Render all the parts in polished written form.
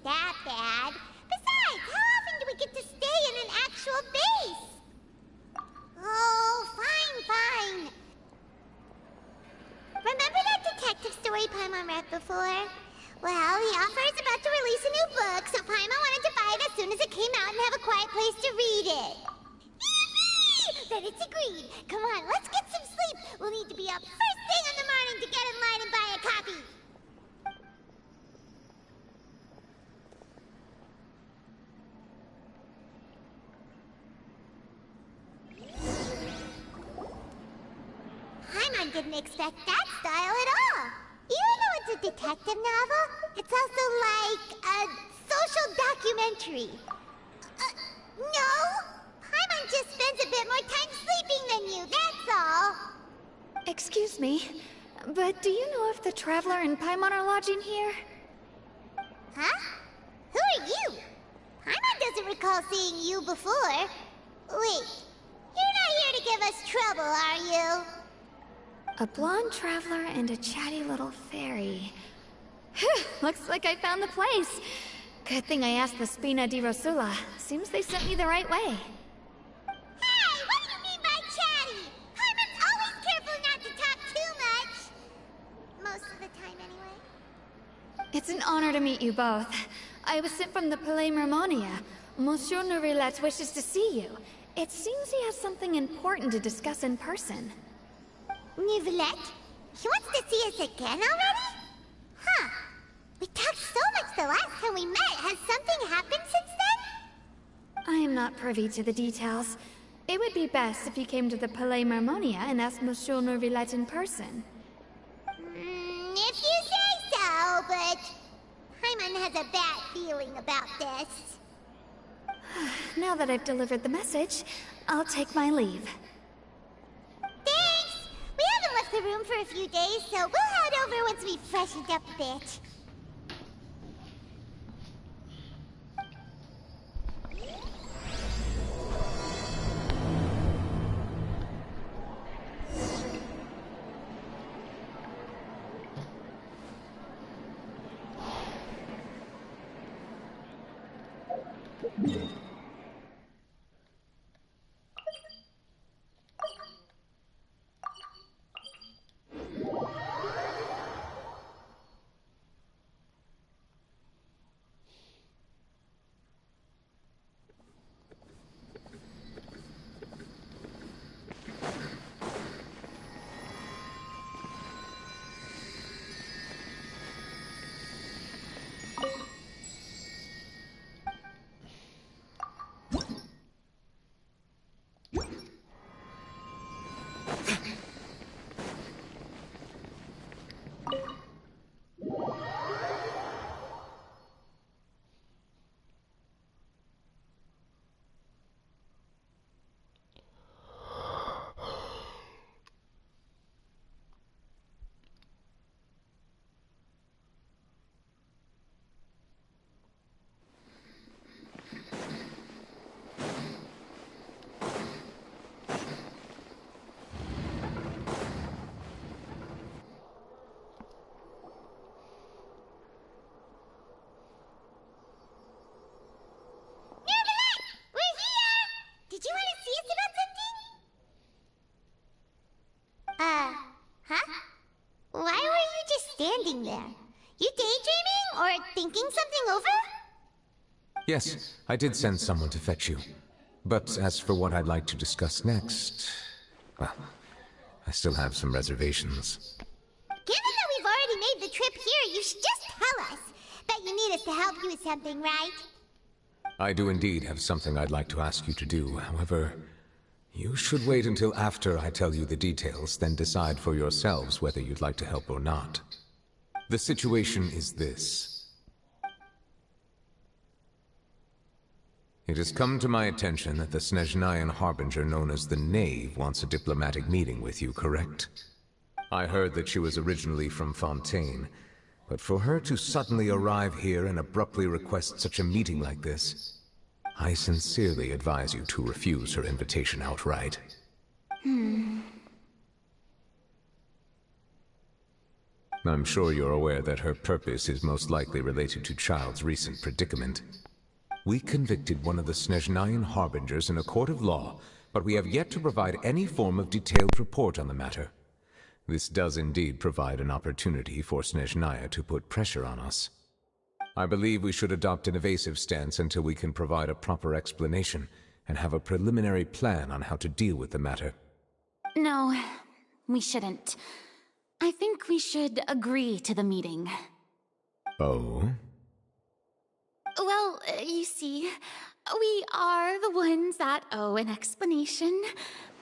that bad. Besides, how often do we get to stay in an actual base? Oh, fine. Remember that detective story Paimon read before? Well, the author is about to release a new book, so Paimon wanted to buy it as soon as it came out and have a quiet place to read it. Yippee! Then it's agreed. Come on, let's get some sleep. We'll need to be up first thing in the morning to get in line and buy a copy. Paimon didn't expect that style at all. Even though it's a detective novel, it's also like a social documentary. No! Paimon just spends a bit more time sleeping than you, that's all. Excuse me, but do you know if the Traveler and Paimon are lodging here? Huh? Who are you? Paimon doesn't recall seeing you before. Wait, you're not here to give us trouble, are you? A blonde traveler and a chatty little fairy. Whew, looks like I found the place. Good thing I asked the Spina di Rosula. Seems they sent me the right way. Hey, what do you mean by chatty? Paimon's always careful not to talk too much. Most of the time, anyway. It's an honor to meet you both. I was sent from the Palais Mermonia. Monsieur Neuvillette wishes to see you. It seems he has something important to discuss in person. Neuvillette? He wants to see us again already? Huh. We talked so much the last time we met. Has something happened since then? I am not privy to the details. It would be best if you came to the Palais Mermonia and asked Monsieur Neuvillette in person. If you say so, but Paimon has a bad feeling about this. Now that I've delivered the message, I'll take my leave. Thanks! We haven't left the room for a few days, so we'll head over once we've freshened up a bit. There. You daydreaming or thinking something over? Yes, I did send someone to fetch you. But as for what I'd like to discuss next, well, I still have some reservations. Given that we've already made the trip here, you should just tell us. Bet you need us to help you with something, right? I do indeed have something I'd like to ask you to do. However, you should wait until after I tell you the details, then decide for yourselves whether you'd like to help or not. The situation is this. It has come to my attention that the Snezhnayan Harbinger known as the Knave wants a diplomatic meeting with you, correct? I heard that she was originally from Fontaine, but for her to suddenly arrive here and abruptly request such a meeting like this, I sincerely advise you to refuse her invitation outright. I'm sure you're aware that her purpose is most likely related to Child's recent predicament. We convicted one of the Snezhnayan Harbingers in a court of law, but we have yet to provide any form of detailed report on the matter. This does indeed provide an opportunity for Snezhnaya to put pressure on us. I believe we should adopt an evasive stance until we can provide a proper explanation and have a preliminary plan on how to deal with the matter. No, we shouldn't. I think we should agree to the meeting. Oh? Well, you see, we are the ones that owe an explanation.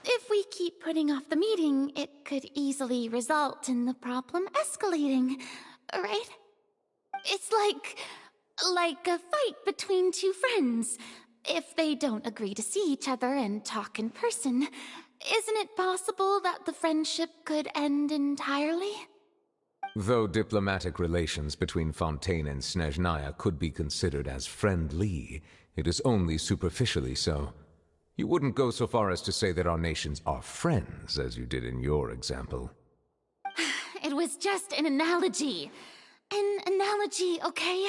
If we keep putting off the meeting, it could easily result in the problem escalating, right? It's like a fight between two friends. If they don't agree to see each other and talk in person, isn't it possible that the friendship could end entirely? Though diplomatic relations between Fontaine and Snezhnaya could be considered as friendly, it is only superficially so. You wouldn't go so far as to say that our nations are friends, as you did in your example. It was just an analogy. An analogy, okay?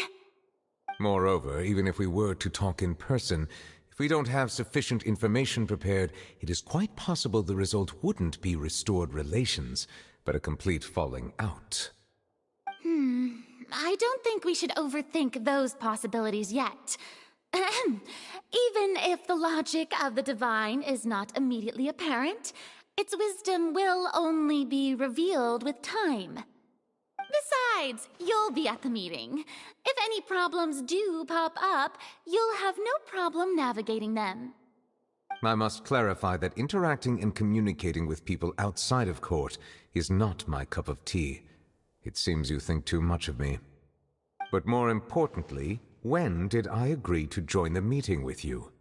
Moreover, even if we were to talk in person, if we don't have sufficient information prepared, it is quite possible the result wouldn't be restored relations, but a complete falling out. I don't think we should overthink those possibilities yet. Even if the logic of the divine is not immediately apparent, its wisdom will only be revealed with time. Besides, you'll be at the meeting. If any problems do pop up, you'll have no problem navigating them. I must clarify that interacting and communicating with people outside of court is not my cup of tea. It seems you think too much of me. But more importantly, when did I agree to join the meeting with you?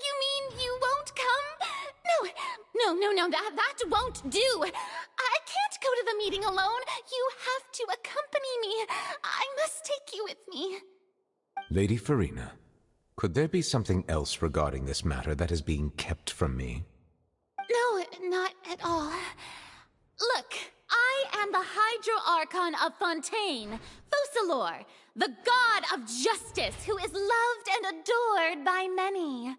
You mean you won't come? No, that won't do. I can't go to the meeting alone. You have to accompany me. I must take you with me. Lady Furina, could there be something else regarding this matter that is being kept from me? No, not at all. Look, I am the Hydro-Archon of Fontaine, Focalors, the god of justice who is loved and adored by many.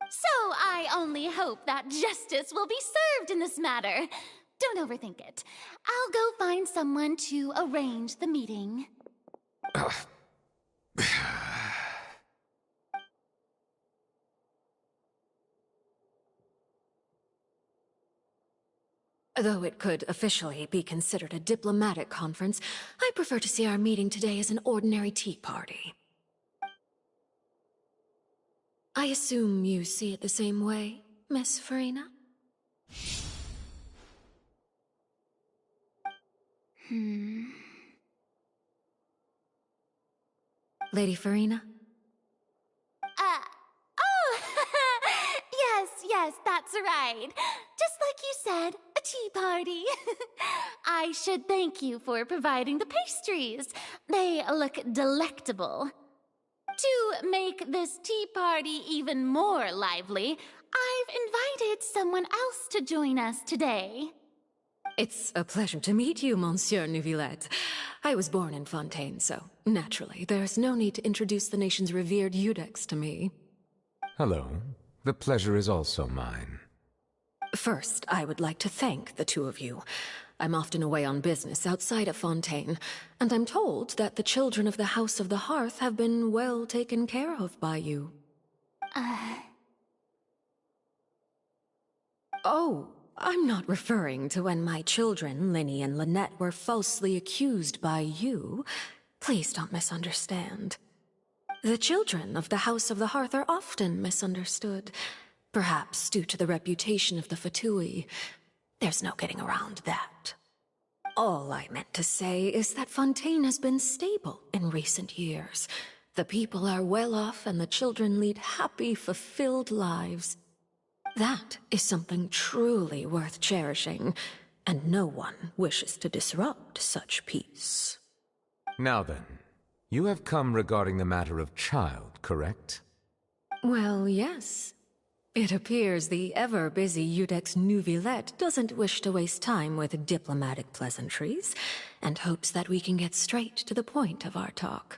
So I only hope that justice will be served in this matter. Don't overthink it. I'll go find someone to arrange the meeting. Though it could officially be considered a diplomatic conference, I prefer to see our meeting today as an ordinary tea party. I assume you see it the same way, Miss Furina? Lady Furina? Yes, that's right. Just like you said, a tea party. I should thank you for providing the pastries. They look delectable. To make this tea party even more lively, I've invited someone else to join us today. It's a pleasure to meet you, Monsieur Neuvillette. I was born in Fontaine, so naturally, there's no need to introduce the nation's revered Iudex to me. Hello. The pleasure is also mine. First, I would like to thank the two of you. I'm often away on business outside of Fontaine, and I'm told that the children of the House of the Hearth have been well taken care of by you. Oh, I'm not referring to when my children, Lyney and Lynette, were falsely accused by you. Please don't misunderstand. The children of the House of the Hearth are often misunderstood, perhaps due to the reputation of the Fatui. There's no getting around that. All I meant to say is that Fontaine has been stable in recent years. The people are well off and the children lead happy, fulfilled lives. That is something truly worth cherishing, and no one wishes to disrupt such peace. Now then, you have come regarding the matter of Child, correct? Well, yes. It appears the ever-busy Iudex Neuvillette doesn't wish to waste time with diplomatic pleasantries, and hopes that we can get straight to the point of our talk.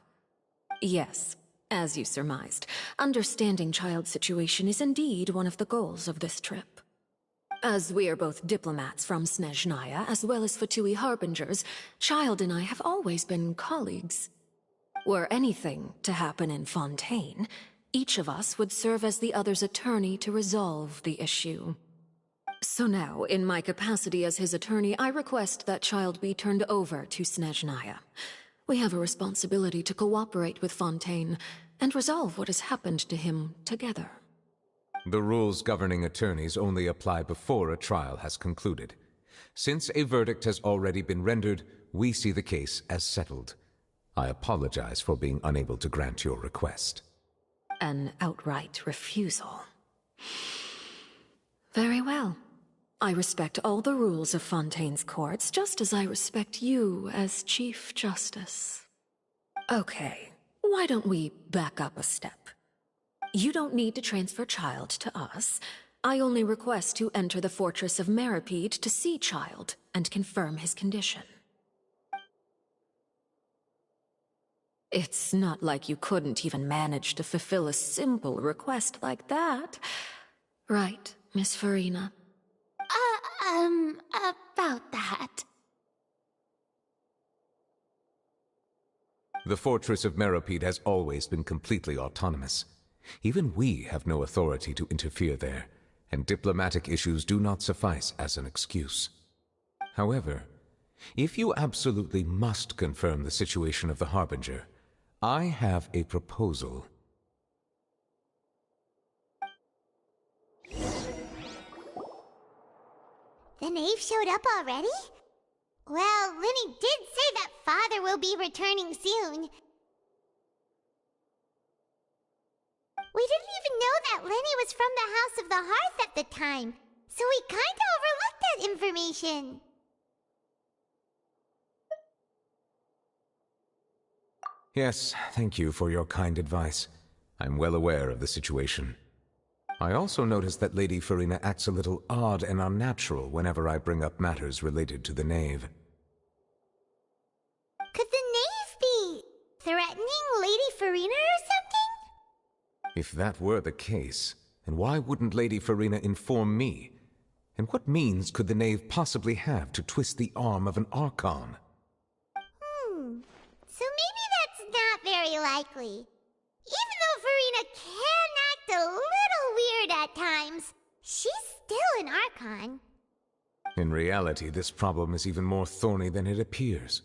Yes, as you surmised, understanding Child's situation is indeed one of the goals of this trip. As we are both diplomats from Snezhnaya, as well as Fatui Harbingers, Child and I have always been colleagues. Were anything to happen in Fontaine, each of us would serve as the other's attorney to resolve the issue. So now, in my capacity as his attorney, I request that Child be turned over to Snezhnaya. We have a responsibility to cooperate with Fontaine and resolve what has happened to him together. The rules governing attorneys only apply before a trial has concluded. Since a verdict has already been rendered, we see the case as settled. I apologize for being unable to grant your request. An outright refusal. Very well. I respect all the rules of Fontaine's courts, just as I respect you as Chief Justice. Okay, why don't we back up a step? You don't need to transfer Child to us. I only request to enter the Fortress of Meripede to see Child and confirm his condition. It's not like you couldn't even manage to fulfill a simple request like that. Right, Miss Farina? About that. The Fortress of Meripede has always been completely autonomous. Even we have no authority to interfere there, and diplomatic issues do not suffice as an excuse. However, if you absolutely must confirm the situation of the Harbinger, I have a proposal. The knave showed up already? Well, Lyney did say that Father will be returning soon. We didn't even know that Lyney was from the House of the Hearth at the time, so we kinda overlooked that information. Yes, thank you for your kind advice. I'm well aware of the situation. I also noticed that Lady Farina acts a little odd and unnatural whenever I bring up matters related to the knave. Could the knave be threatening Lady Farina or something? If that were the case, then why wouldn't Lady Farina inform me? And what means could the knave possibly have to twist the arm of an Archon? So maybe that's not very likely. Even though Farina can act a little weird at times, she's still an Archon. In reality, this problem is even more thorny than it appears.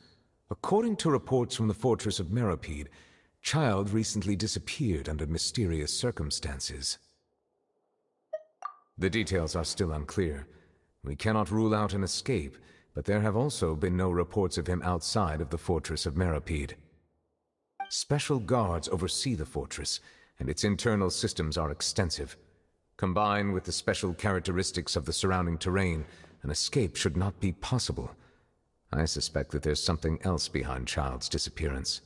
According to reports from the Fortress of Meripede, Child recently disappeared under mysterious circumstances. The details are still unclear. We cannot rule out an escape, but there have also been no reports of him outside of the Fortress of Meripede. Special guards oversee the fortress, and its internal systems are extensive. Combined with the special characteristics of the surrounding terrain, an escape should not be possible. I suspect that there's something else behind Child's disappearance.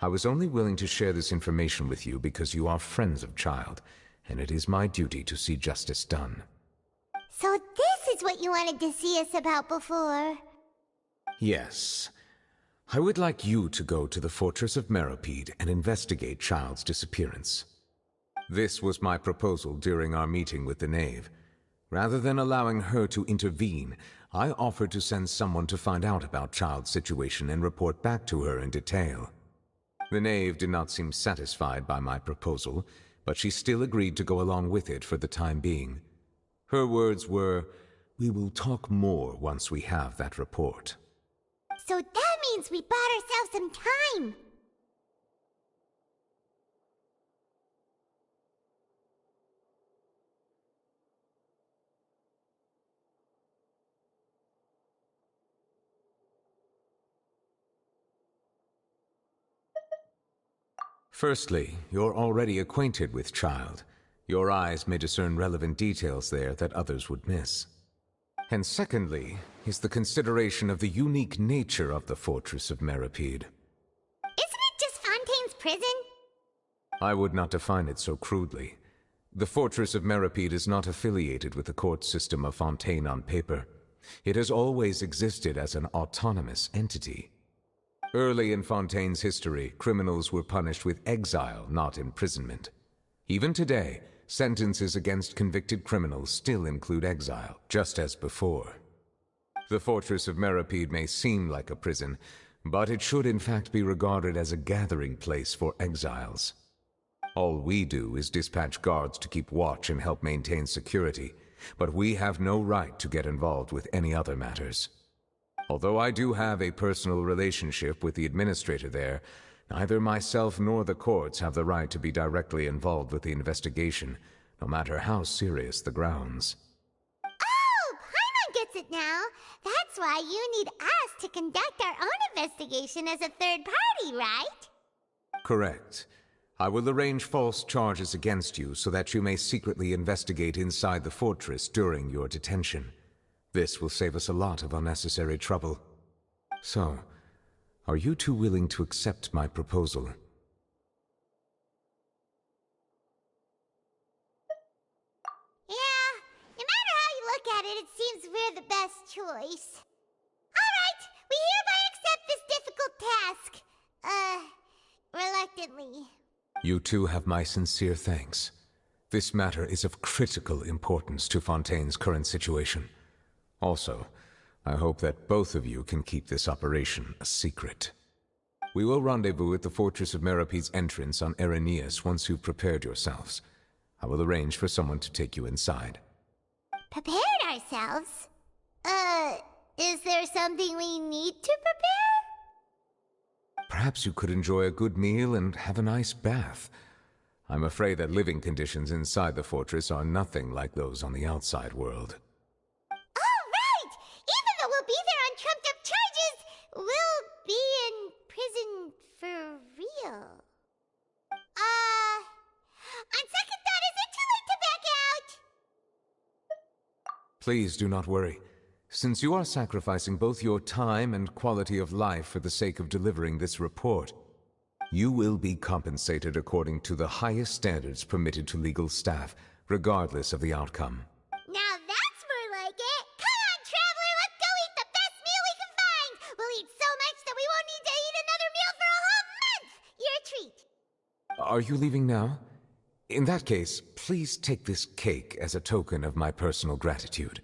I was only willing to share this information with you because you are friends of Child, and it is my duty to see justice done. So this is what you wanted to see us about before? Yes. I would like you to go to the Fortress of Meripede and investigate Child's disappearance. This was my proposal during our meeting with the knave. Rather than allowing her to intervene, I offered to send someone to find out about Child's situation and report back to her in detail. The knave did not seem satisfied by my proposal, but she still agreed to go along with it for the time being. Her words were, "We will talk more once we have that report." So that means we bought ourselves some time! Firstly, you're already acquainted with Child. Your eyes may discern relevant details there that others would miss. And secondly, is the consideration of the unique nature of the Fortress of Meripede. Isn't it just Fontaine's prison? I would not define it so crudely. The Fortress of Meropide is not affiliated with the court system of Fontaine on paper. It has always existed as an autonomous entity. Early in Fontaine's history, criminals were punished with exile, not imprisonment. Even today, sentences against convicted criminals still include exile, just as before. The Fortress of Meropide may seem like a prison, but it should in fact be regarded as a gathering place for exiles. All we do is dispatch guards to keep watch and help maintain security, but we have no right to get involved with any other matters. Although I do have a personal relationship with the administrator there, neither myself nor the courts have the right to be directly involved with the investigation, no matter how serious the grounds. Oh, Paimon gets it now. That's why you need us to conduct our own investigation as a third party, right? Correct. I will arrange false charges against you so that you may secretly investigate inside the fortress during your detention. This will save us a lot of unnecessary trouble. So, are you two willing to accept my proposal? Yeah, no matter how you look at it, it seems we're the best choice. Alright, we hereby accept this difficult task. Reluctantly. You two have my sincere thanks. This matter is of critical importance to Fontaine's current situation. Also, I hope that both of you can keep this operation a secret. We will rendezvous at the Fortress of Meropide's entrance on Erineus once you've prepared yourselves. I will arrange for someone to take you inside. Prepared ourselves? Is there something we need to prepare? Perhaps you could enjoy a good meal and have a nice bath. I'm afraid that living conditions inside the fortress are nothing like those on the outside world. Oh, right! Even though we'll be there on trumped-up charges, we'll be in prison for real. On second thought, is it too late to back out? Please do not worry. Since you are sacrificing both your time and quality of life for the sake of delivering this report, you will be compensated according to the highest standards permitted to legal staff, regardless of the outcome. Now that's more like it! Come on, Traveler, let's go eat the best meal we can find! We'll eat so much that we won't need to eat another meal for a whole month! You're a treat! Are you leaving now? In that case, please take this cake as a token of my personal gratitude.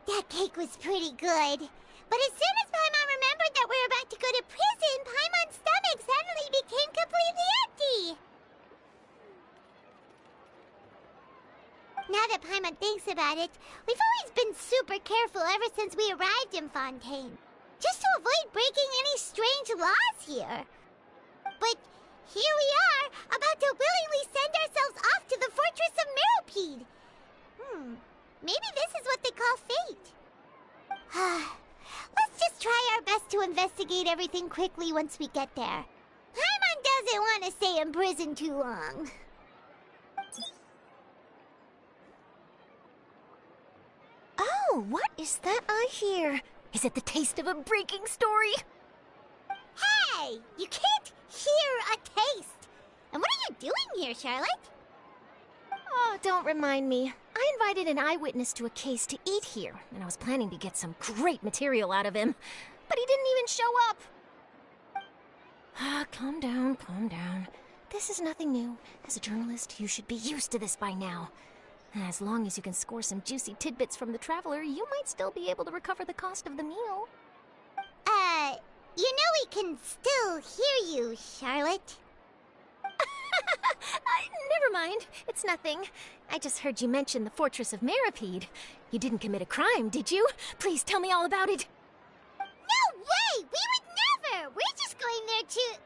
That cake was pretty good. But as soon as Paimon remembered that we were about to go to prison, Paimon's stomach suddenly became completely empty. Now that Paimon thinks about it, we've always been super careful ever since we arrived in Fontaine. Just to avoid breaking any strange laws here. But here we are, about to willingly send ourselves off to the Fortress of Meropide. Maybe this is what they call fate. investigate everything quickly once we get there. Paimon doesn't want to stay in prison too long. Oh, what is that I hear? Is it the taste of a breaking story? Hey! You can't hear a taste! And what are you doing here, Charlotte? Oh, don't remind me. I invited an eyewitness to a case to eat here, and I was planning to get some great material out of him. But he didn't even show up. Ah, calm down, calm down. This is nothing new. As a journalist, you should be used to this by now. As long as you can score some juicy tidbits from the Traveler, you might still be able to recover the cost of the meal. You know we can still hear you, Charlotte. Never mind. It's nothing. I just heard you mention the Fortress of Meripede. You didn't commit a crime, did you? Please tell me all about it. No way! We would never! We're just going there to...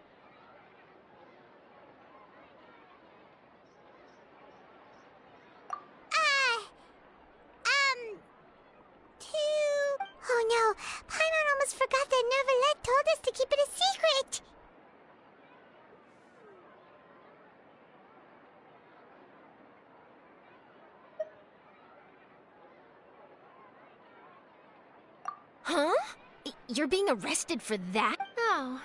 Oh no, Paimon almost forgot that Neverlet told us to keep it a secret! Huh? You're being arrested for that? Oh.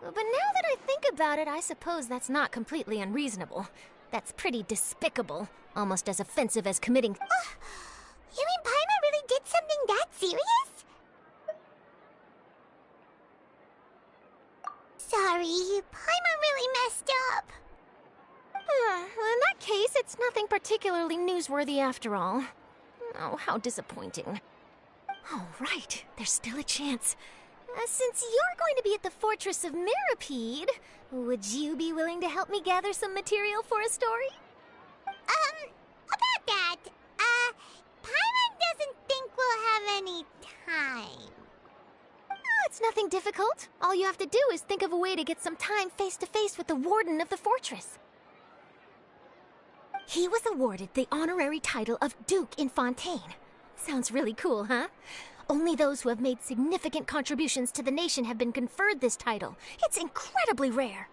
But now that I think about it, I suppose that's not completely unreasonable. That's pretty despicable. Almost as offensive as committing... You mean Paimon really did something that serious? Sorry, Paimon really messed up. Well, in that case, it's nothing particularly newsworthy after all. Oh, how disappointing. All right, there's still a chance. Since you're going to be at the Fortress of Meripede, would you be willing to help me gather some material for a story? About that, Paimon doesn't think we'll have any time. Oh, it's nothing difficult. All you have to do is think of a way to get some time face-to-face with the Warden of the Fortress. He was awarded the honorary title of Duke in Fontaine. Sounds really cool, huh? Only those who have made significant contributions to the nation have been conferred this title. It's incredibly rare.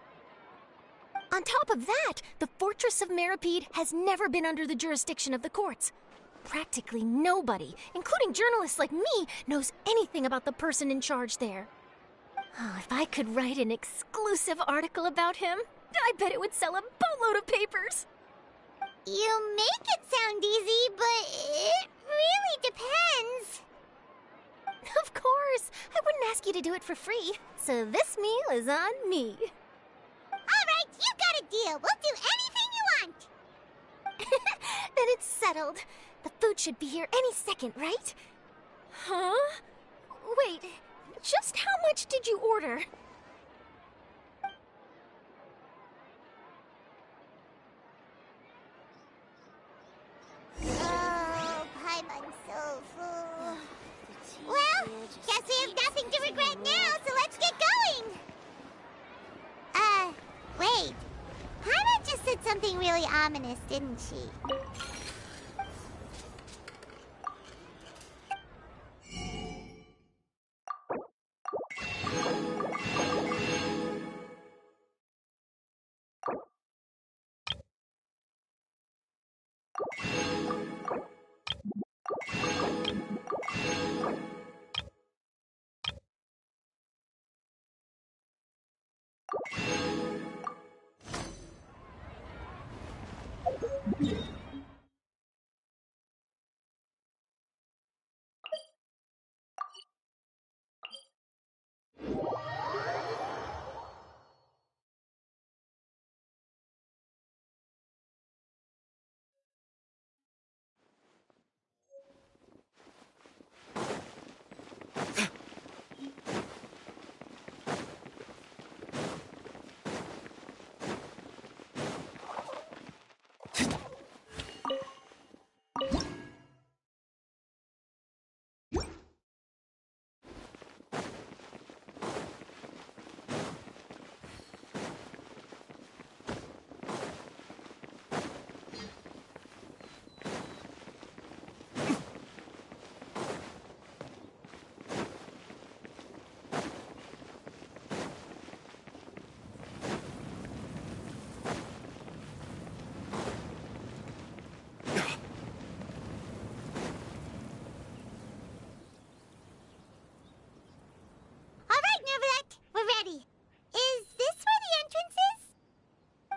On top of that, the Fortress of Meripede has never been under the jurisdiction of the courts. Practically nobody, including journalists like me, knows anything about the person in charge there. Oh, if I could write an exclusive article about him, I bet it would sell a boatload of papers. You make it sound easy, but it really depends. Of course, I wouldn't ask you to do it for free, so this meal is on me. All right, you got a deal. We'll do anything you want. Then it's settled. The food should be here any second, right? Huh? Wait, just how much did you order? Oh, Paimon's so full. Well, guess we have nothing to regret now, so let's get going. Wait. Paimon just said something really ominous, didn't she?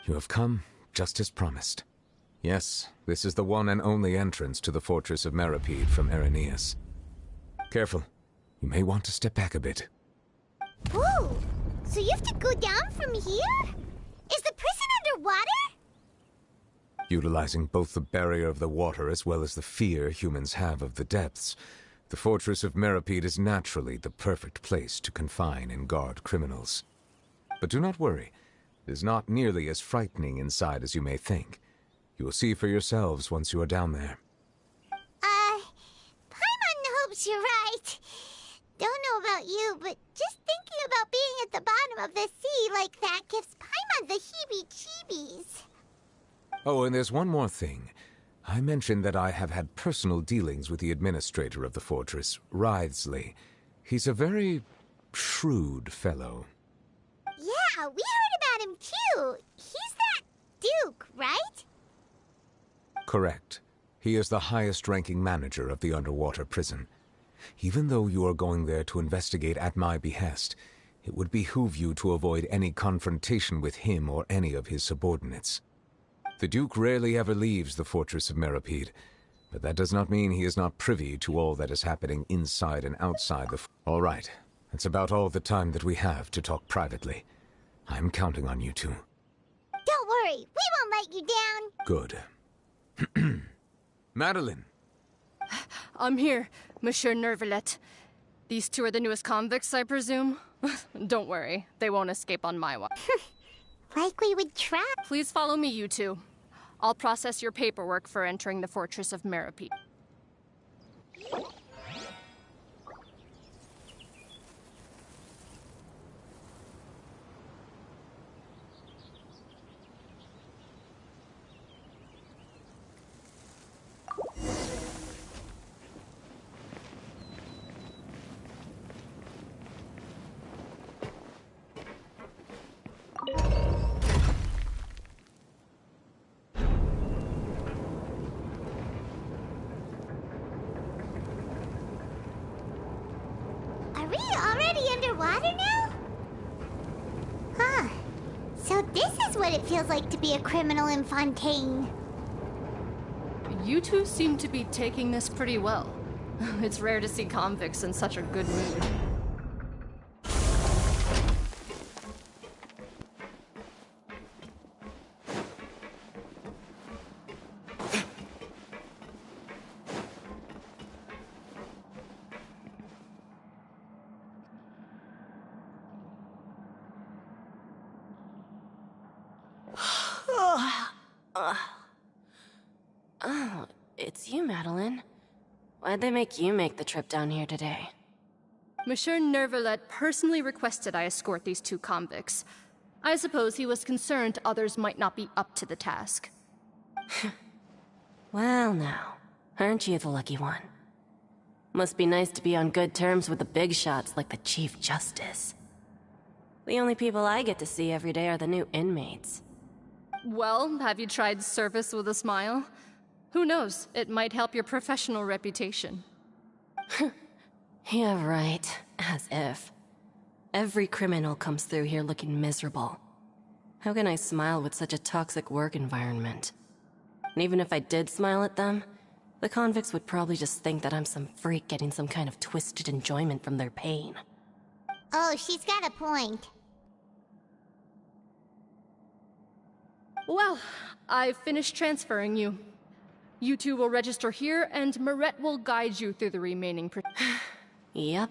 You have come, just as promised. Yes, this is the one and only entrance to the Fortress of Meripede from Erineus. Careful. You may want to step back a bit. Whoa! So you have to go down from here? Is the prison underwater? Utilizing both the barrier of the water as well as the fear humans have of the depths, the Fortress of Meripede is naturally the perfect place to confine and guard criminals. But do not worry. It is not nearly as frightening inside as you may think. You will see for yourselves once you are down there. Paimon hopes you're right. Don't know about you, but just thinking about being at the bottom of the sea like that gives Paimon the heebie-jeebies. Oh, and there's one more thing. I mentioned that I have had personal dealings with the administrator of the fortress, Wriothesley. He's a very shrewd fellow. Yeah, we heard about him too. He's that Duke, right? Correct. He is the highest-ranking manager of the underwater prison. Even though you are going there to investigate at my behest, it would behoove you to avoid any confrontation with him or any of his subordinates. The Duke rarely ever leaves the Fortress of Meripede, but that does not mean he is not privy to all that is happening inside and outside the... All right, that's about all the time that we have to talk privately. I'm counting on you two. Don't worry, we won't let you down. Good. Madeline! I'm here, Monsieur Nervalet. These two are the newest convicts, I presume? Don't worry, they won't escape on my watch. Like we would try. Please follow me, you two. I'll process your paperwork for entering the Fortress of Meripede. Are we already underwater now? Huh. So this is what it feels like to be a criminal in Fontaine. You two seem to be taking this pretty well. It's rare to see convicts in such a good mood. Oh, it's you, Madeline. Why'd they make you make the trip down here today? Monsieur Nervalet personally requested I escort these two convicts. I suppose he was concerned others might not be up to the task. Well now, aren't you the lucky one? Must be nice to be on good terms with the big shots like the Chief Justice. The only people I get to see every day are the new inmates. Well, have you tried service with a smile? Who knows, it might help your professional reputation. Yeah, right. As if. Every criminal comes through here looking miserable. How can I smile with such a toxic work environment? And even if I did smile at them, the convicts would probably just think that I'm some freak getting some kind of twisted enjoyment from their pain. Oh, she's got a point. Well, I've finished transferring you. You two will register here, and Marette will guide you through the remaining Yep.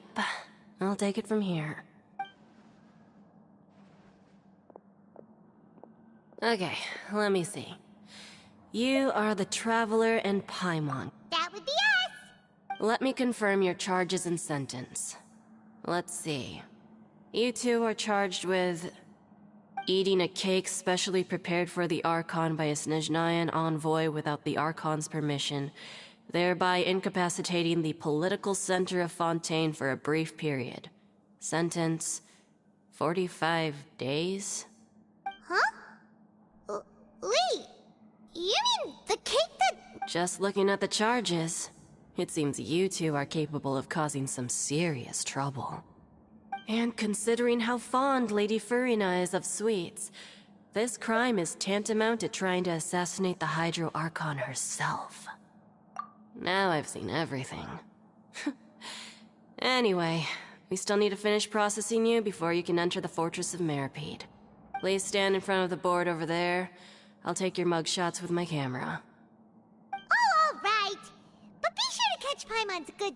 I'll take it from here. Okay, let me see. You are the Traveler and Paimon. That would be us! Let me confirm your charges and sentence. Let's see. You two are charged with eating a cake specially prepared for the Archon by a Snezhnayan envoy without the Archon's permission, thereby incapacitating the political center of Fontaine for a brief period. Sentence: 45 days? Huh? Wait, you mean the cake that... Just looking at the charges, it seems you two are capable of causing some serious trouble. And considering how fond Lady Furina is of sweets, This crime is tantamount to trying to assassinate the Hydro Archon herself. Now I've seen everything. Anyway, we still need to finish processing you before you can enter the Fortress of Meripede. Please stand in front of the board over there. I'll take your mugshots with my camera. Oh, all right. But be sure to catch Paimon's good...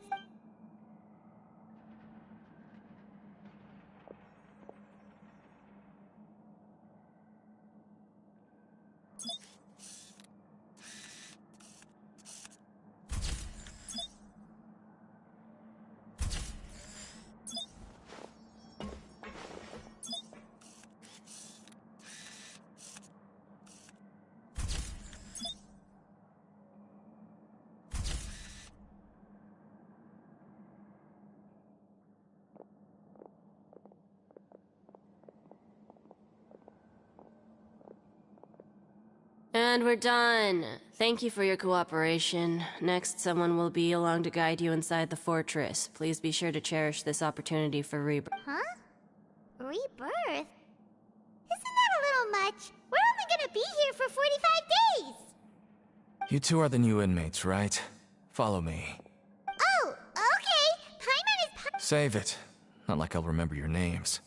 And we're done. Thank you for your cooperation. Next, someone will be along to guide you inside the fortress. Please be sure to cherish this opportunity for rebirth. Huh? Rebirth? Isn't that a little much? We're only gonna be here for 45 days! You two are the new inmates, right? Follow me. Oh, okay. Paimon is... Save it. Not like I'll remember your names.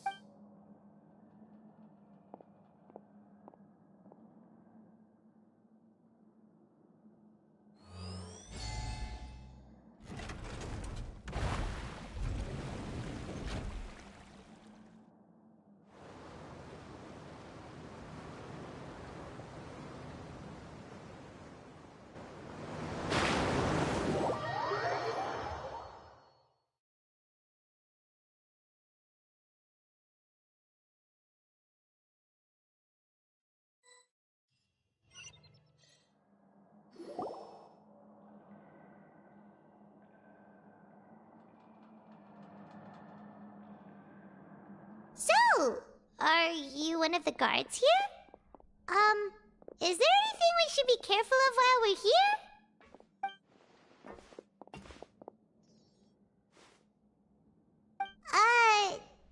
So, are you one of the guards here? Is there anything we should be careful of while we're here?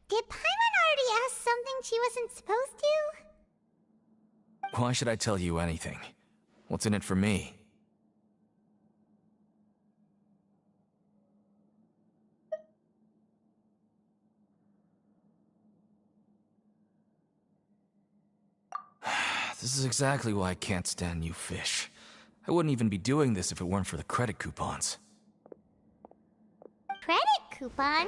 Did Paimon already ask something she wasn't supposed to? Why should I tell you anything? What's in it for me? This is exactly why I can't stand you fish. I wouldn't even be doing this if it weren't for the credit coupons. Credit coupon?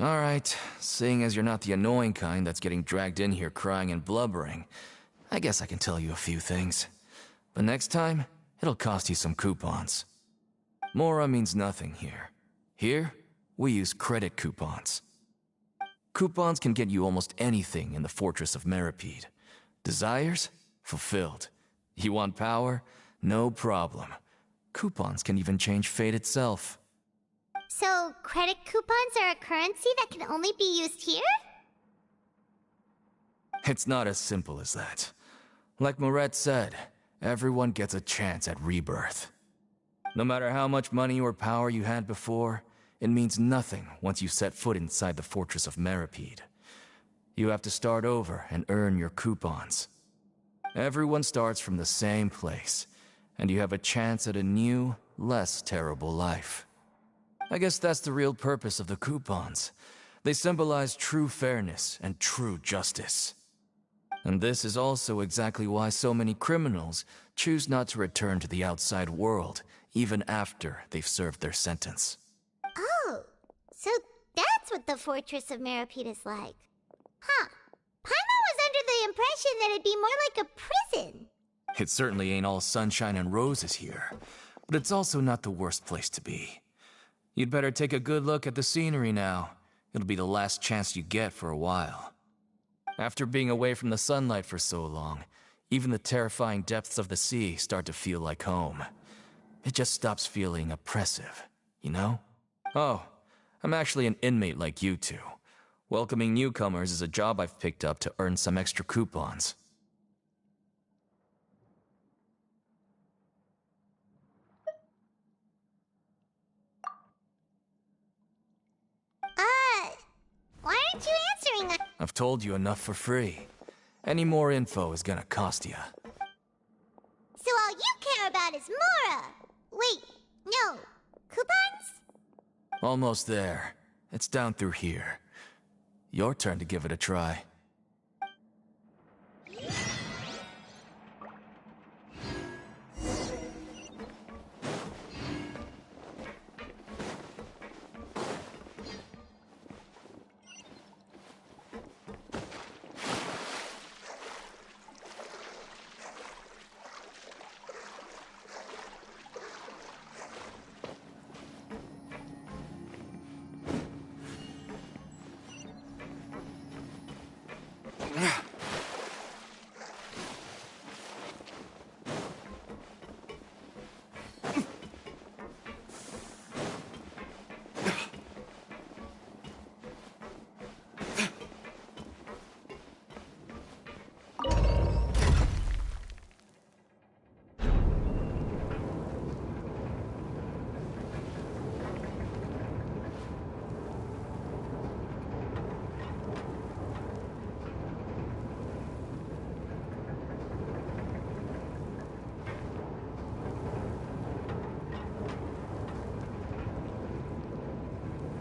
Alright, seeing as you're not the annoying kind that's getting dragged in here crying and blubbering, I guess I can tell you a few things. But next time, it'll cost you some coupons. Mora means nothing here. Here, we use credit coupons. Coupons can get you almost anything in the Fortress of Meripede. Desires? Fulfilled. You want power? No problem. Coupons can even change fate itself. So, credit coupons are a currency that can only be used here? It's not as simple as that. Like Moret said, everyone gets a chance at rebirth. No matter how much money or power you had before, it means nothing once you set foot inside the Fortress of Meripede. You have to start over and earn your coupons. Everyone starts from the same place, and you have a chance at a new, less terrible life. I guess that's the real purpose of the coupons. They symbolize true fairness and true justice. And this is also exactly why so many criminals choose not to return to the outside world, even after they've served their sentence. Oh, so that's what the Fortress of Meripede is like. Huh. Paimon was under the impression that it'd be more like a prison. It certainly ain't all sunshine and roses here, but it's also not the worst place to be. You'd better take a good look at the scenery now. It'll be the last chance you get for a while. After being away from the sunlight for so long, even the terrifying depths of the sea start to feel like home. It just stops feeling oppressive, you know? Oh, I'm actually an inmate like you two. Welcoming newcomers is a job I've picked up to earn some extra coupons. Why aren't you answering us? I've told you enough for free. Any more info is gonna cost ya. So all you care about is Mora! Wait, no. Coupons? Almost there. It's down through here. Your turn to give it a try.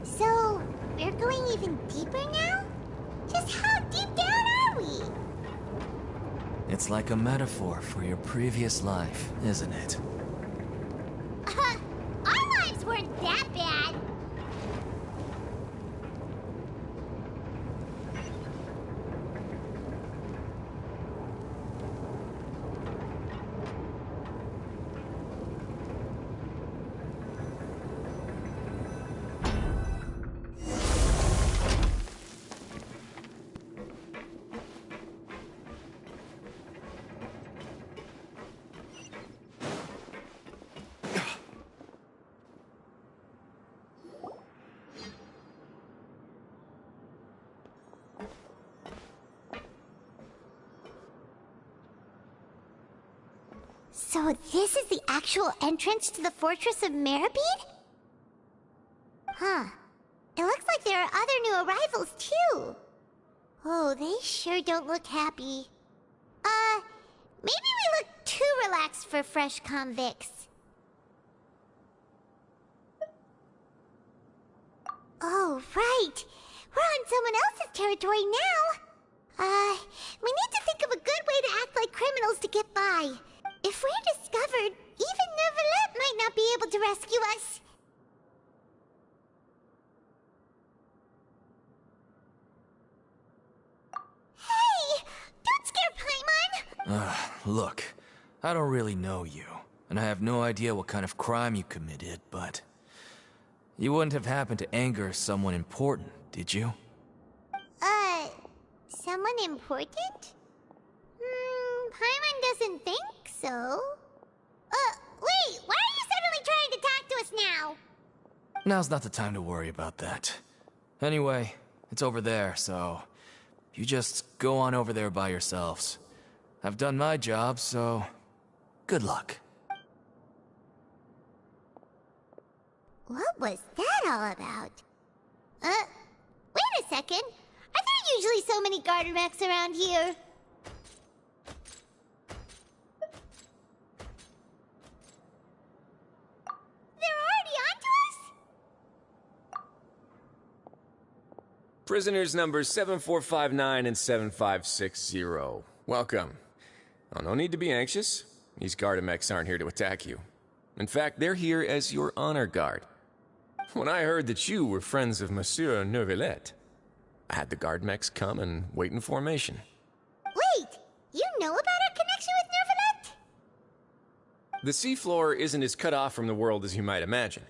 So, we're going even deeper now? Just how deep down are we? It's like a metaphor for your previous life, isn't it? Our lives weren't that bad. So this is the actual entrance to the Fortress of Meribed? Huh. It looks like there are other new arrivals, too. Oh, they sure don't look happy. Maybe we look too relaxed for fresh convicts. Oh, right. We're on someone else's territory now. We need to think of a good way to act like criminals to get by. If we're discovered, even Neuvillette might not be able to rescue us. Hey! Don't scare Paimon! Look, I don't really know you, and I have no idea what kind of crime you committed, but... You wouldn't have happened to anger someone important, did you? Someone important? Paimon doesn't think so. Wait, why are you suddenly trying to talk to us now? Now's not the time to worry about that. Anyway, it's over there, so... You just go on over there by yourselves. I've done my job, so... Good luck. What was that all about? Wait a second. Are there usually so many Garderex around here? They're already onto us? Prisoners numbers 7459 and 7560. Welcome. Oh, no need to be anxious. These Gardemex aren't here to attack you. In fact, they're here as your honor guard. When I heard that you were friends of Monsieur Neuvillette, I had the Gardemex come and wait in formation. Wait! You know about our connection with Neuvillette? The seafloor isn't as cut off from the world as you might imagine.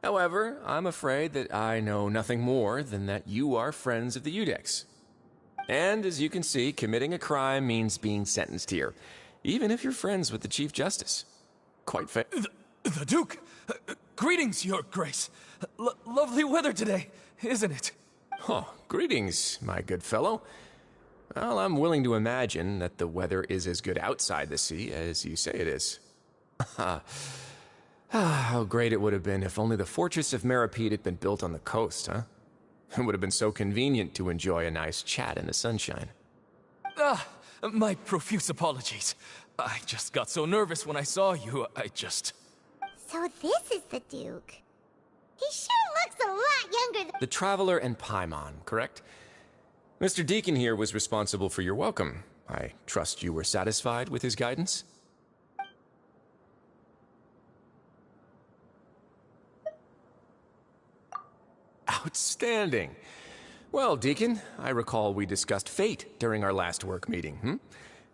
However, I'm afraid that I know nothing more than that you are friends of the Iudex. And as you can see, committing a crime means being sentenced here, even if you're friends with the Chief Justice. Quite fair. The Duke! Greetings, Your Grace. Lovely weather today, isn't it? Oh, greetings, my good fellow. Well, I'm willing to imagine that the weather is as good outside the sea as you say it is. How great it would have been if only the Fortress of Meribed had been built on the coast, huh? It would have been so convenient to enjoy a nice chat in the sunshine. My profuse apologies. I just got so nervous when I saw you, So this is the Duke. He sure looks a lot younger than— The Traveler and Paimon, correct? Mr. Deacon here was responsible for your welcome. I trust you were satisfied with his guidance? Outstanding. Well, Deacon, I recall we discussed fate during our last work meeting,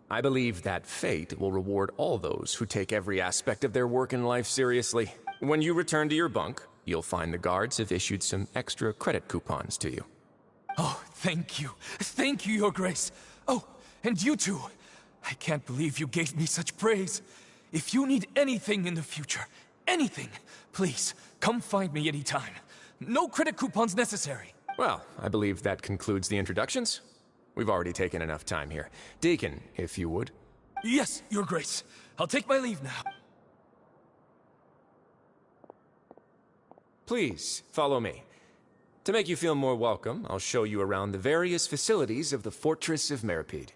I believe that fate will reward all those who take every aspect of their work in life seriously. When you return to your bunk, you'll find the guards have issued some extra credit coupons to you. Oh, thank you. Thank you, Your Grace. Oh, and you too. I can't believe you gave me such praise. If you need anything in the future, anything, please, come find me anytime. No credit coupons necessary. Well, I believe that concludes the introductions. We've already taken enough time here. Deacon, if you would. Yes, Your Grace. I'll take my leave now. Please, follow me. To make you feel more welcome, I'll show you around the various facilities of the Fortress of Meropide.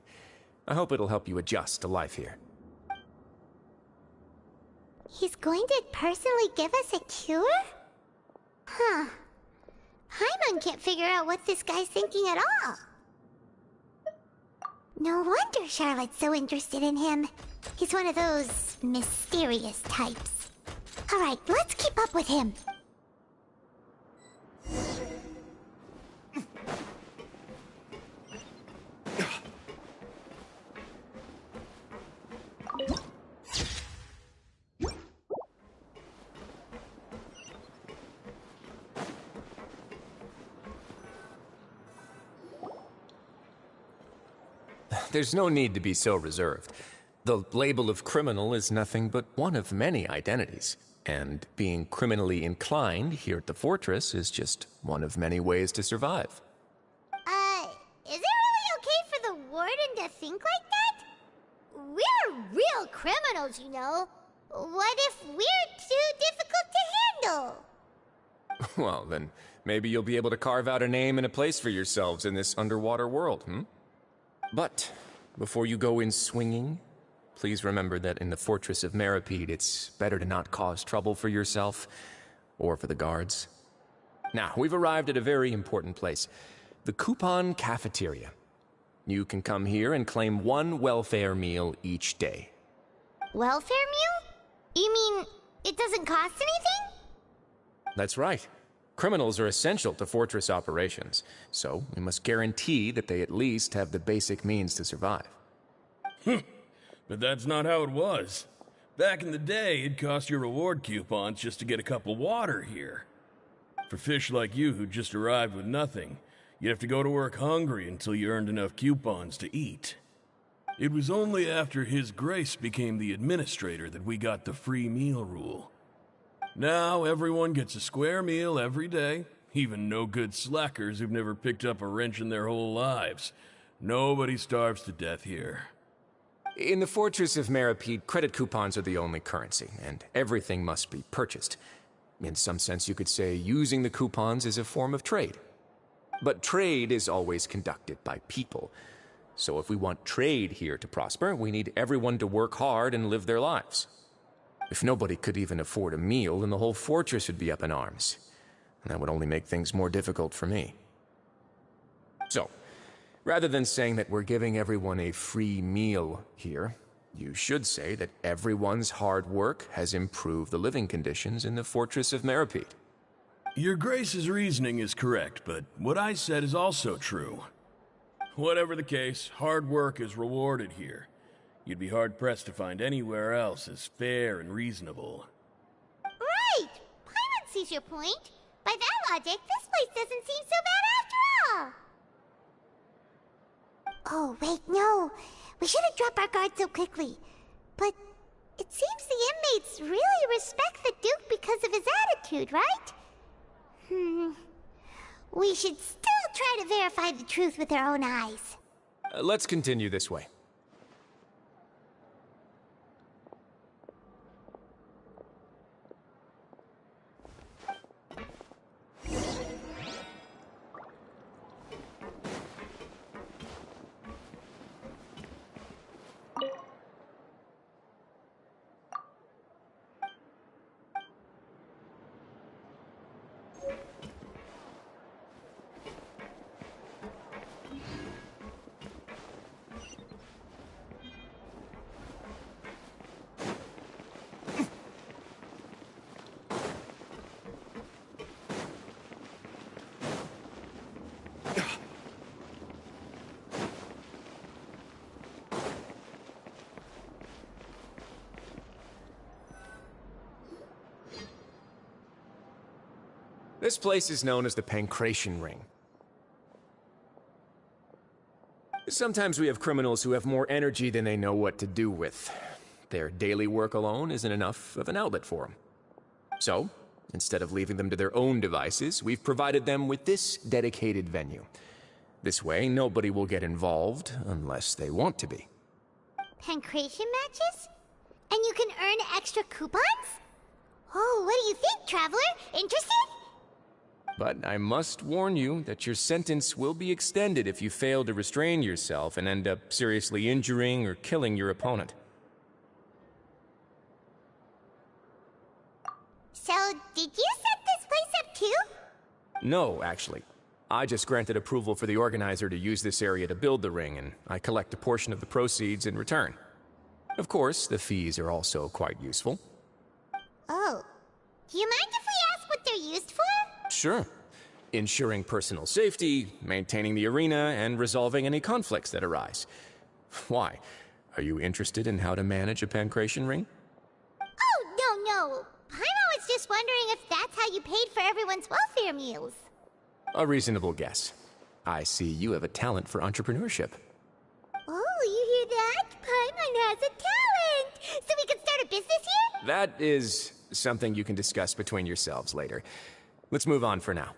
I hope it'll help you adjust to life here. he's going to personally give us a cure? Huh. Paimon can't figure out what this guy's thinking at all. No wonder Charlotte's so interested in him. He's one of those mysterious types. Alright, let's keep up with him. There's no need to be so reserved. The label of criminal is nothing but one of many identities. And being criminally inclined here at the Fortress is just one of many ways to survive. Is it really okay for the Warden to think like that? We're real criminals, you know. What if we're too difficult to handle? Well, then maybe you'll be able to carve out a name and a place for yourselves in this underwater world, But before you go in swinging, please remember that in the Fortress of Meropide, it's better to not cause trouble for yourself or for the guards. Now, we've arrived at a very important place, the Coupon Cafeteria. You can come here and claim one welfare meal each day. Welfare meal? You mean it doesn't cost anything? That's right. Criminals are essential to Fortress operations, so we must guarantee that they at least have the basic means to survive. But that's not how it was. Back in the day, it cost your reward coupons just to get a cup of water here. For fish like you who just arrived with nothing, you'd have to go to work hungry until you earned enough coupons to eat. It was only after His Grace became the administrator that we got the free meal rule. Now everyone gets a square meal every day, even no-good slackers who've never picked up a wrench in their whole lives. Nobody starves to death here. In the Fortress of Meropide, credit coupons are the only currency, and everything must be purchased. In some sense, you could say using the coupons is a form of trade. But trade is always conducted by people. So if we want trade here to prosper, we need everyone to work hard and live their lives. If nobody could even afford a meal, then the whole fortress would be up in arms. And that would only make things more difficult for me. So, rather than saying that we're giving everyone a free meal here, you should say that everyone's hard work has improved the living conditions in the Fortress of Meropide. Your Grace's reasoning is correct, but what I said is also true. Whatever the case, hard work is rewarded here. You'd be hard-pressed to find anywhere else as fair and reasonable. Right! Paimon sees your point. By that logic, this place doesn't seem so bad after all. Oh, wait, no. We shouldn't drop our guard so quickly. But it seems the inmates really respect the Duke because of his attitude, right? We should still try to verify the truth with our own eyes. Let's continue this way. This place is known as the Pancration Ring. Sometimes we have criminals who have more energy than they know what to do with. Their daily work alone isn't enough of an outlet for them. So, instead of leaving them to their own devices, we've provided them with this dedicated venue. This way, nobody will get involved unless they want to be. Pancration matches? And you can earn extra coupons? Oh, what do you think, Traveler? Interested? But I must warn you that your sentence will be extended if you fail to restrain yourself and end up seriously injuring or killing your opponent. So, did you set this place up too? No, actually. I just granted approval for the organizer to use this area to build the ring, and I collect a portion of the proceeds in return. Of course, the fees are also quite useful. Oh. Do you mind if we ask what they're used for? Sure. Ensuring personal safety, maintaining the arena, and resolving any conflicts that arise. Why? Are you interested in how to manage a pancration ring? Oh, no. Paimon was just wondering if that's how you paid for everyone's welfare meals. A reasonable guess. I see you have a talent for entrepreneurship. Oh, you hear that? Paimon has a talent! So we can start a business here? That is something you can discuss between yourselves later. Let's move on for now.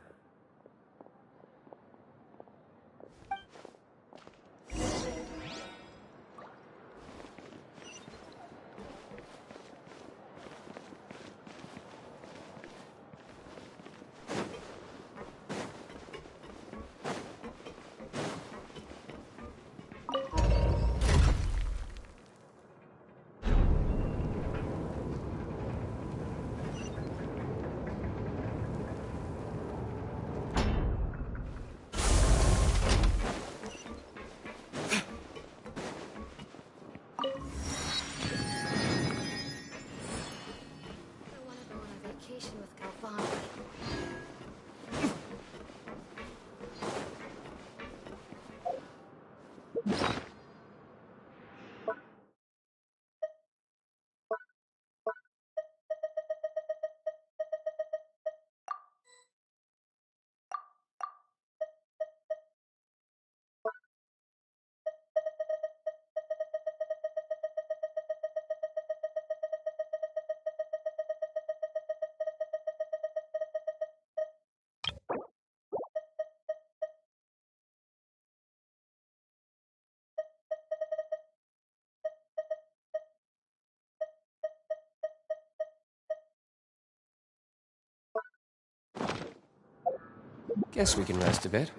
Guess we can rest a bit.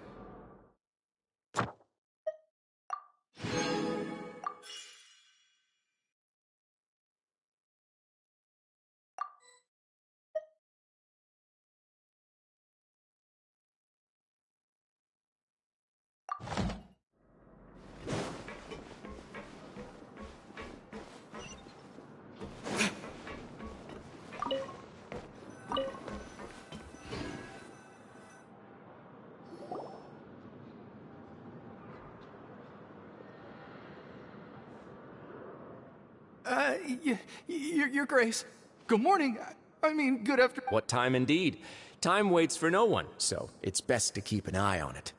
Your Grace. Good morning. I mean, good afternoon. What time indeed? Time waits for no one, so it's best to keep an eye on it.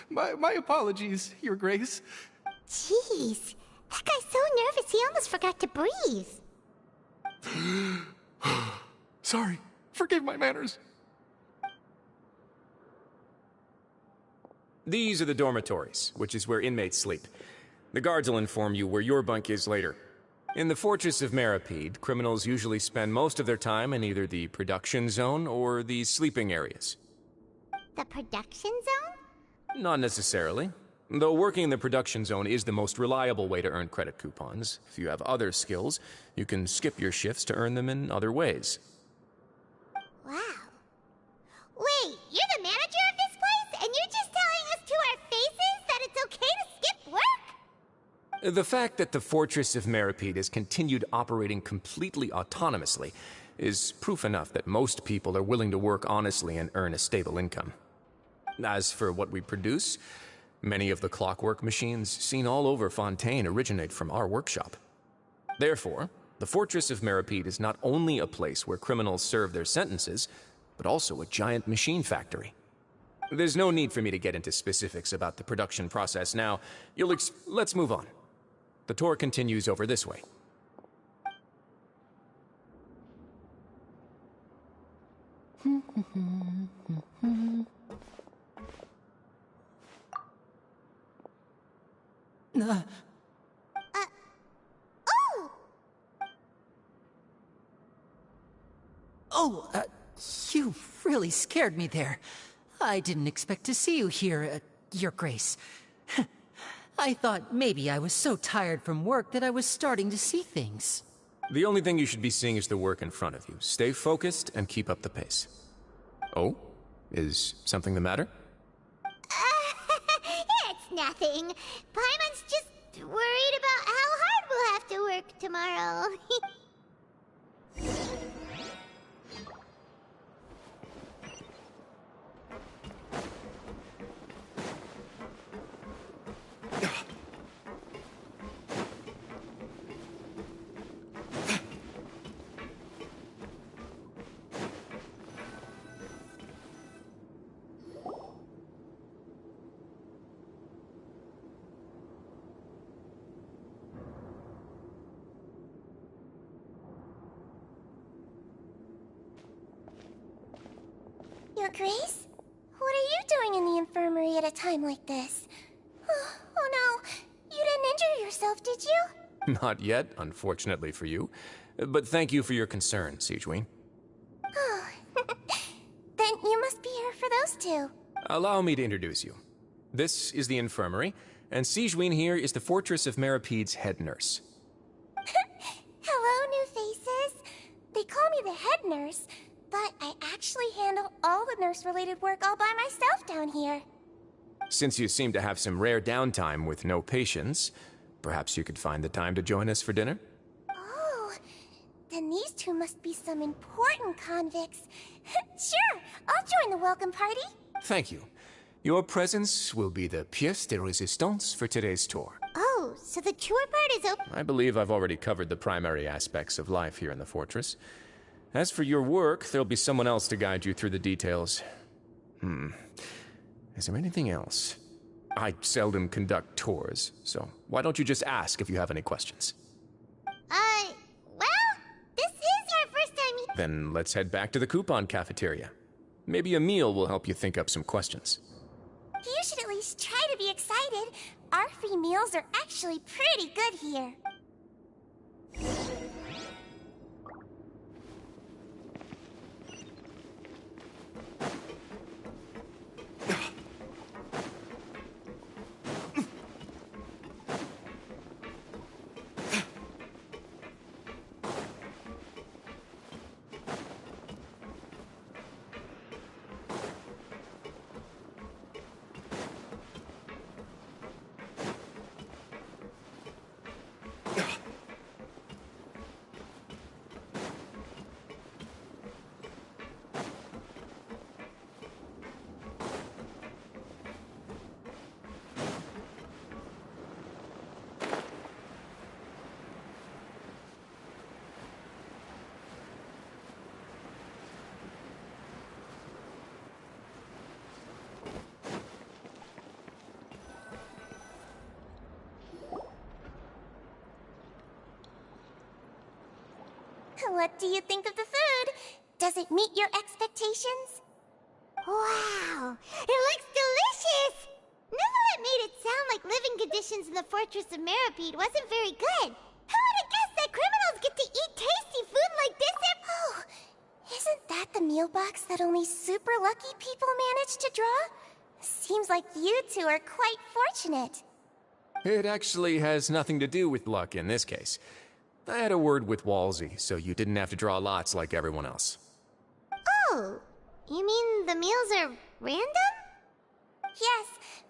My apologies, Your Grace. Jeez, that guy's so nervous he almost forgot to breathe. Sorry. Forgive my manners. These are the dormitories, which is where inmates sleep. The guards will inform you where your bunk is later. In the Fortress of Meropide, criminals usually spend most of their time in either the production zone or the sleeping areas. The production zone? Not necessarily. Though working in the production zone is the most reliable way to earn credit coupons. If you have other skills, you can skip your shifts to earn them in other ways. Wow. Wait, you're the manager of this place? And you're just telling us to our faces that it's okay to skip work? The fact that the Fortress of Meropide has continued operating completely autonomously is proof enough that most people are willing to work honestly and earn a stable income. As for what we produce, many of the clockwork machines seen all over Fontaine originate from our workshop. Therefore, the Fortress of Meropide is not only a place where criminals serve their sentences, but also a giant machine factory. There's no need for me to get into specifics about the production process now. Let's move on. The tour continues over this way. You really scared me there. I didn't expect to see you here, Your Grace. I thought maybe I was so tired from work that I was starting to see things. The only thing you should be seeing is the work in front of you. Stay focused and keep up the pace. Oh? Is something the matter? It's nothing. Paimon's just worried about how hard we'll have to work tomorrow. Your Grace? What are you doing in the infirmary at a time like this? Oh no, you didn't injure yourself, did you? Not yet, unfortunately for you. But thank you for your concern, Sigewinne. Oh, then you must be here for those two. Allow me to introduce you. This is the infirmary, and Sigewinne here is the Fortress of Merapede's head nurse. Hello, new faces. They call me the head nurse, but I actually handle all the nurse-related work all by myself down here. Since you seem to have some rare downtime with no patients, perhaps you could find the time to join us for dinner? Oh, then these two must be some important convicts. Sure, I'll join the welcome party. Thank you. Your presence will be the pièce de résistance for today's tour. Oh, so the tour part is open? I believe I've already covered the primary aspects of life here in the fortress. As for your work, there'll be someone else to guide you through the details. Is there anything else? I seldom conduct tours, so why don't you just ask if you have any questions? Well, this is our first time here. Then let's head back to the coupon cafeteria. Maybe a meal will help you think up some questions. You should at least try to be excited. Our free meals are actually pretty good here. What do you think of the food? Does it meet your expectations? Wow, it looks delicious! Neverlet made it sound like living conditions in the Fortress of Merapede wasn't very good. Who would have guessed that criminals get to eat tasty food like this? Oh, isn't that the meal box that only super lucky people manage to draw? Seems like you two are quite fortunate. It actually has nothing to do with luck in this case. I had a word with Walsey, so you didn't have to draw lots like everyone else. Oh, you mean the meals are random? Yes,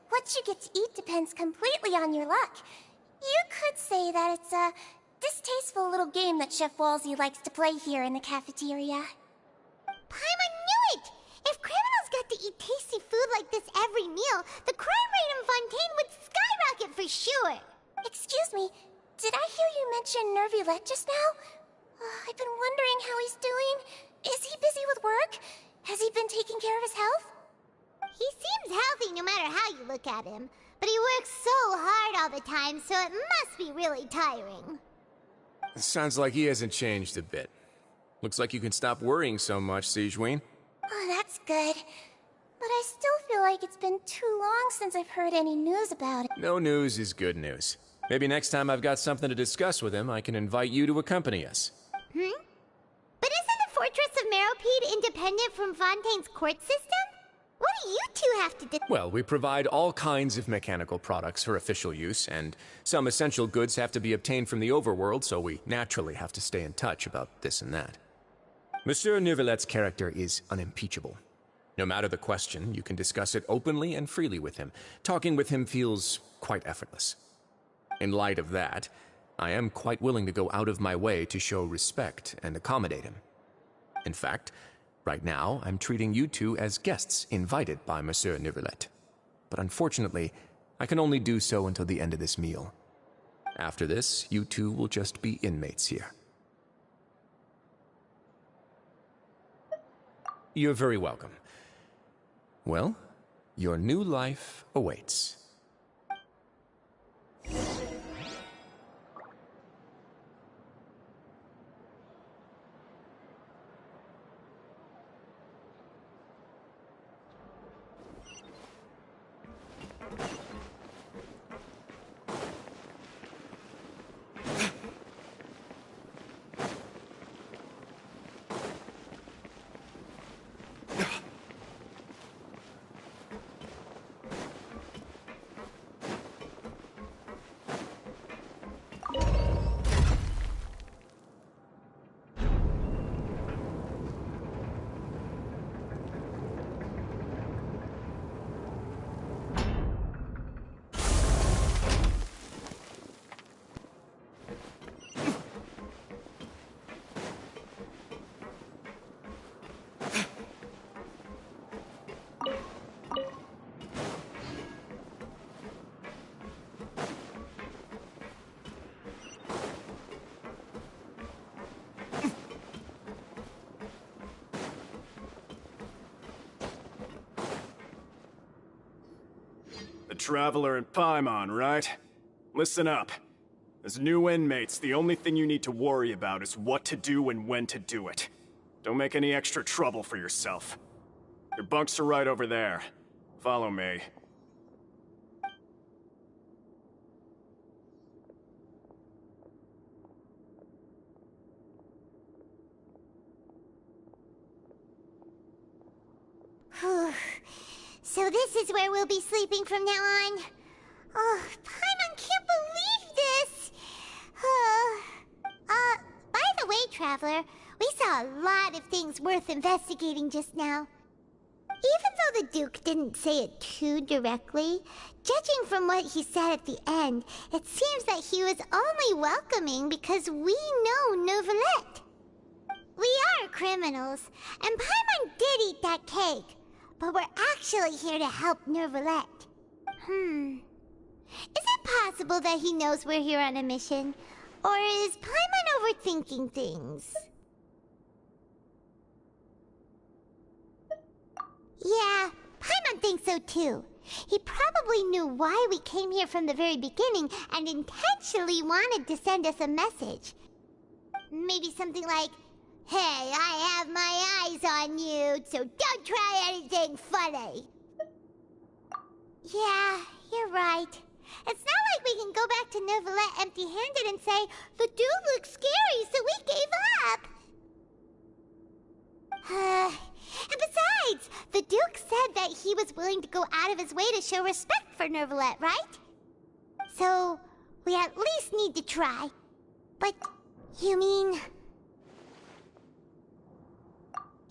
what you get to eat depends completely on your luck. You could say that it's a distasteful little game that Chef Walsey likes to play here in the cafeteria. Paimon knew it! If criminals got to eat tasty food like this every meal, the crime rate in Fontaine would skyrocket for sure! Excuse me, did I hear you mention Neuvillette just now? I've been wondering how he's doing. Is he busy with work? Has he been taking care of his health? He seems healthy no matter how you look at him, but he works so hard all the time, so it must be really tiring. Sounds like he hasn't changed a bit. Looks like you can stop worrying so much, Sigewinne. Oh, that's good. But I still feel like it's been too long since I've heard any news about it. No news is good news. Maybe next time I've got something to discuss with him, I can invite you to accompany us. But isn't the Fortress of Meropide independent from Fontaine's court system? What do you two have to do? Well, we provide all kinds of mechanical products for official use, and some essential goods have to be obtained from the overworld, so we naturally have to stay in touch about this and that. Monsieur Neuvillette's character is unimpeachable. No matter the question, you can discuss it openly and freely with him. Talking with him feels quite effortless. In light of that, I am quite willing to go out of my way to show respect and accommodate him. In fact, right now, I'm treating you two as guests invited by Monsieur Neuvillette. But unfortunately, I can only do so until the end of this meal. After this, you two will just be inmates here. You're very welcome. Well, your new life awaits. Traveler in Paimon, right? Listen up. As new inmates, the only thing you need to worry about is what to do and when to do it. Don't make any extra trouble for yourself. Your bunks are right over there. Follow me. So this is where we'll be sleeping from now on. Oh, Paimon can't believe this! By the way, Traveler, we saw a lot of things worth investigating just now. Even though the Duke didn't say it too directly, judging from what he said at the end, it seems that he was only welcoming because we know Neuvillette. We are criminals, and Paimon did eat that cake. But we're actually here to help Neuvillette. Is it possible that he knows we're here on a mission? Or is Paimon overthinking things? Yeah, Paimon thinks so too. He probably knew why we came here from the very beginning and intentionally wanted to send us a message. Maybe something like, "Hey, I have my eyes on you, so don't try anything funny." Yeah, you're right. It's not like we can go back to Neuvillette empty-handed and say, "The dude looks scary, so we gave up." And besides, the Duke said that he was willing to go out of his way to show respect for Neuvillette, right? So, we at least need to try. But, you mean...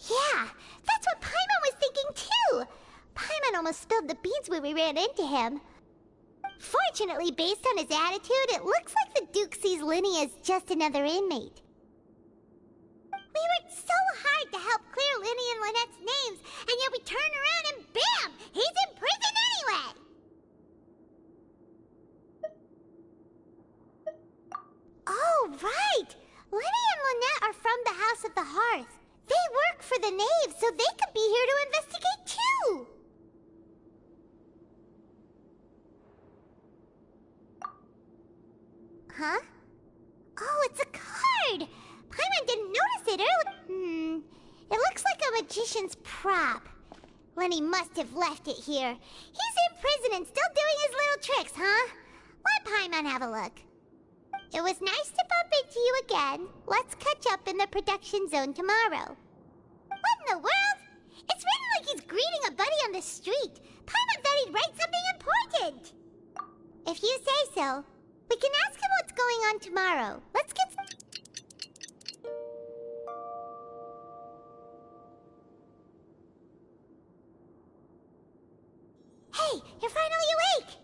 Yeah, that's what Paimon was thinking too! Paimon almost spilled the beans when we ran into him. Fortunately, based on his attitude, it looks like the Duke sees Lyney as just another inmate. We worked so hard to help clear Lyney and Lynette's names, and yet we turn around and bam! He's in prison anyway! Oh, right! Lyney and Lynette are from the House of the Hearth. They work for the Knave, so they could be magician's prop. Lenny must have left it here. He's in prison and still doing his little tricks, huh? Let Paimon have a look. It was nice to bump into you again. Let's catch up in the production zone tomorrow. What in the world? It's written like he's greeting a buddy on the street. Paimon thought he'd write something important. If you say so, we can ask him what's going on tomorrow. Let's get... Hey, you're finally awake!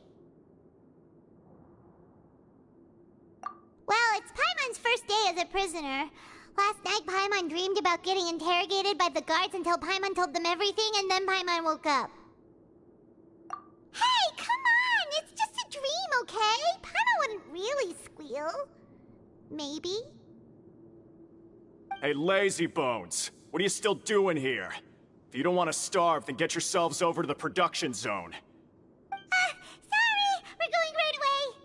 Well, it's Paimon's first day as a prisoner. Last night, Paimon dreamed about getting interrogated by the guards until Paimon told them everything, and then Paimon woke up. Hey, come on! It's just a dream, okay? Paimon wouldn't really squeal. Maybe? Hey, lazy bones! What are you still doing here? If you don't want to starve, then get yourselves over to the production zone. Sorry! We're going right away!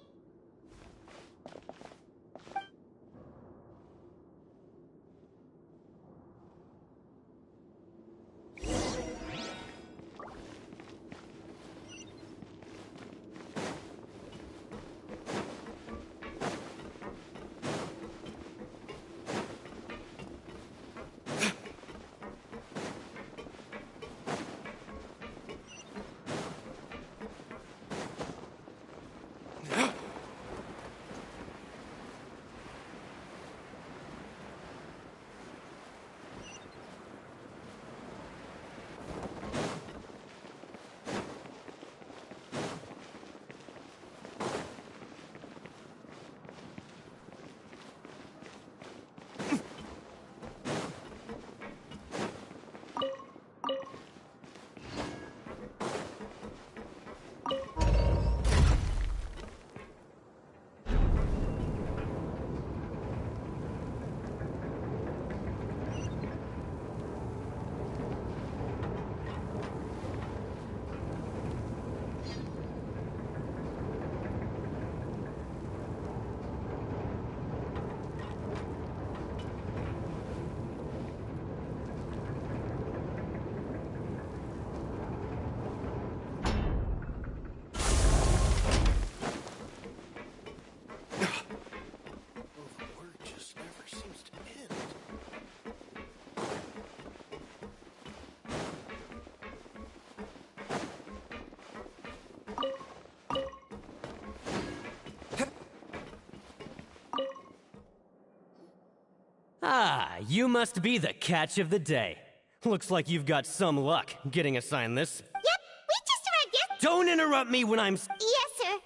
Ah, you must be the catch of the day. Looks like you've got some luck getting assigned this. Yep, we just arrived yesterday. Don't interrupt me when I'm... Yes, sir.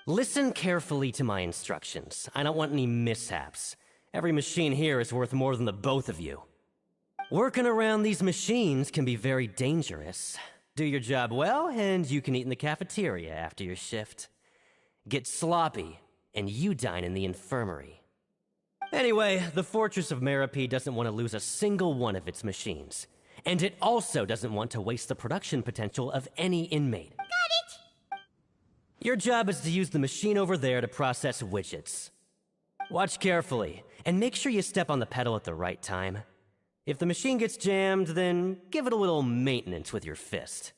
Listen carefully to my instructions. I don't want any mishaps. Every machine here is worth more than the both of you. Working around these machines can be very dangerous. Do your job well, and you can eat in the cafeteria after your shift. Get sloppy, and you dine in the infirmary. Anyway, the Fortress of Meropide doesn't want to lose a single one of its machines. And it also doesn't want to waste the production potential of any inmate. Got it! Your job is to use the machine over there to process widgets. Watch carefully, and make sure you step on the pedal at the right time. If the machine gets jammed, then give it a little maintenance with your fist.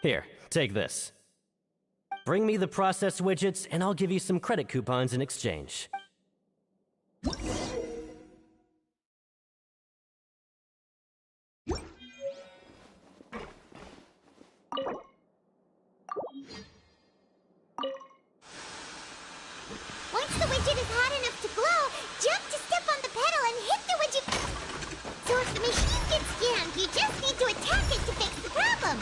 Here, take this. Bring me the process widgets, and I'll give you some credit coupons in exchange. Once the widget is hot enough to glow, jump to step on the pedal and hit the widget. So if the machine gets jammed, you just need to attack it to fix the problem.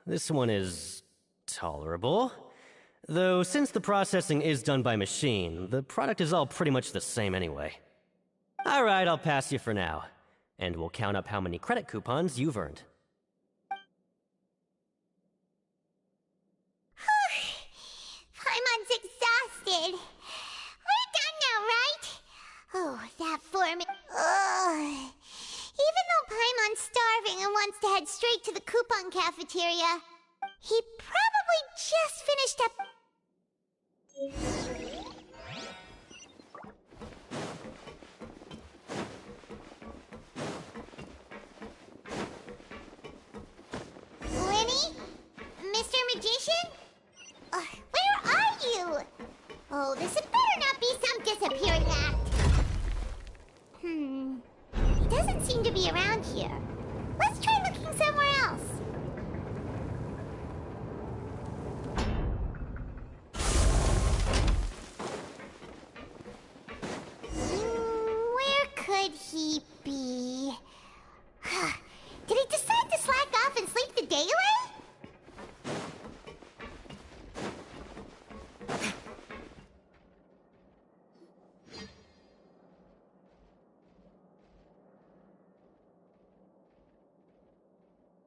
This one is tolerable. Though, since the processing is done by machine, the product is all pretty much the same anyway. Alright, I'll pass you for now. And we'll count up how many credit coupons you've earned. Paimon's exhausted. We're done now, right? Oh, that foreman. Ugh. Even though Paimon's starving and wants to head straight to the coupon cafeteria, he probably just finished up. Lenny? Mr. Magician? Where are you? Oh, this had better not be some disappearing act. He doesn't seem to be around here. Let's try looking somewhere else. Where could he be? Did he decide to slack off and sleep the day away?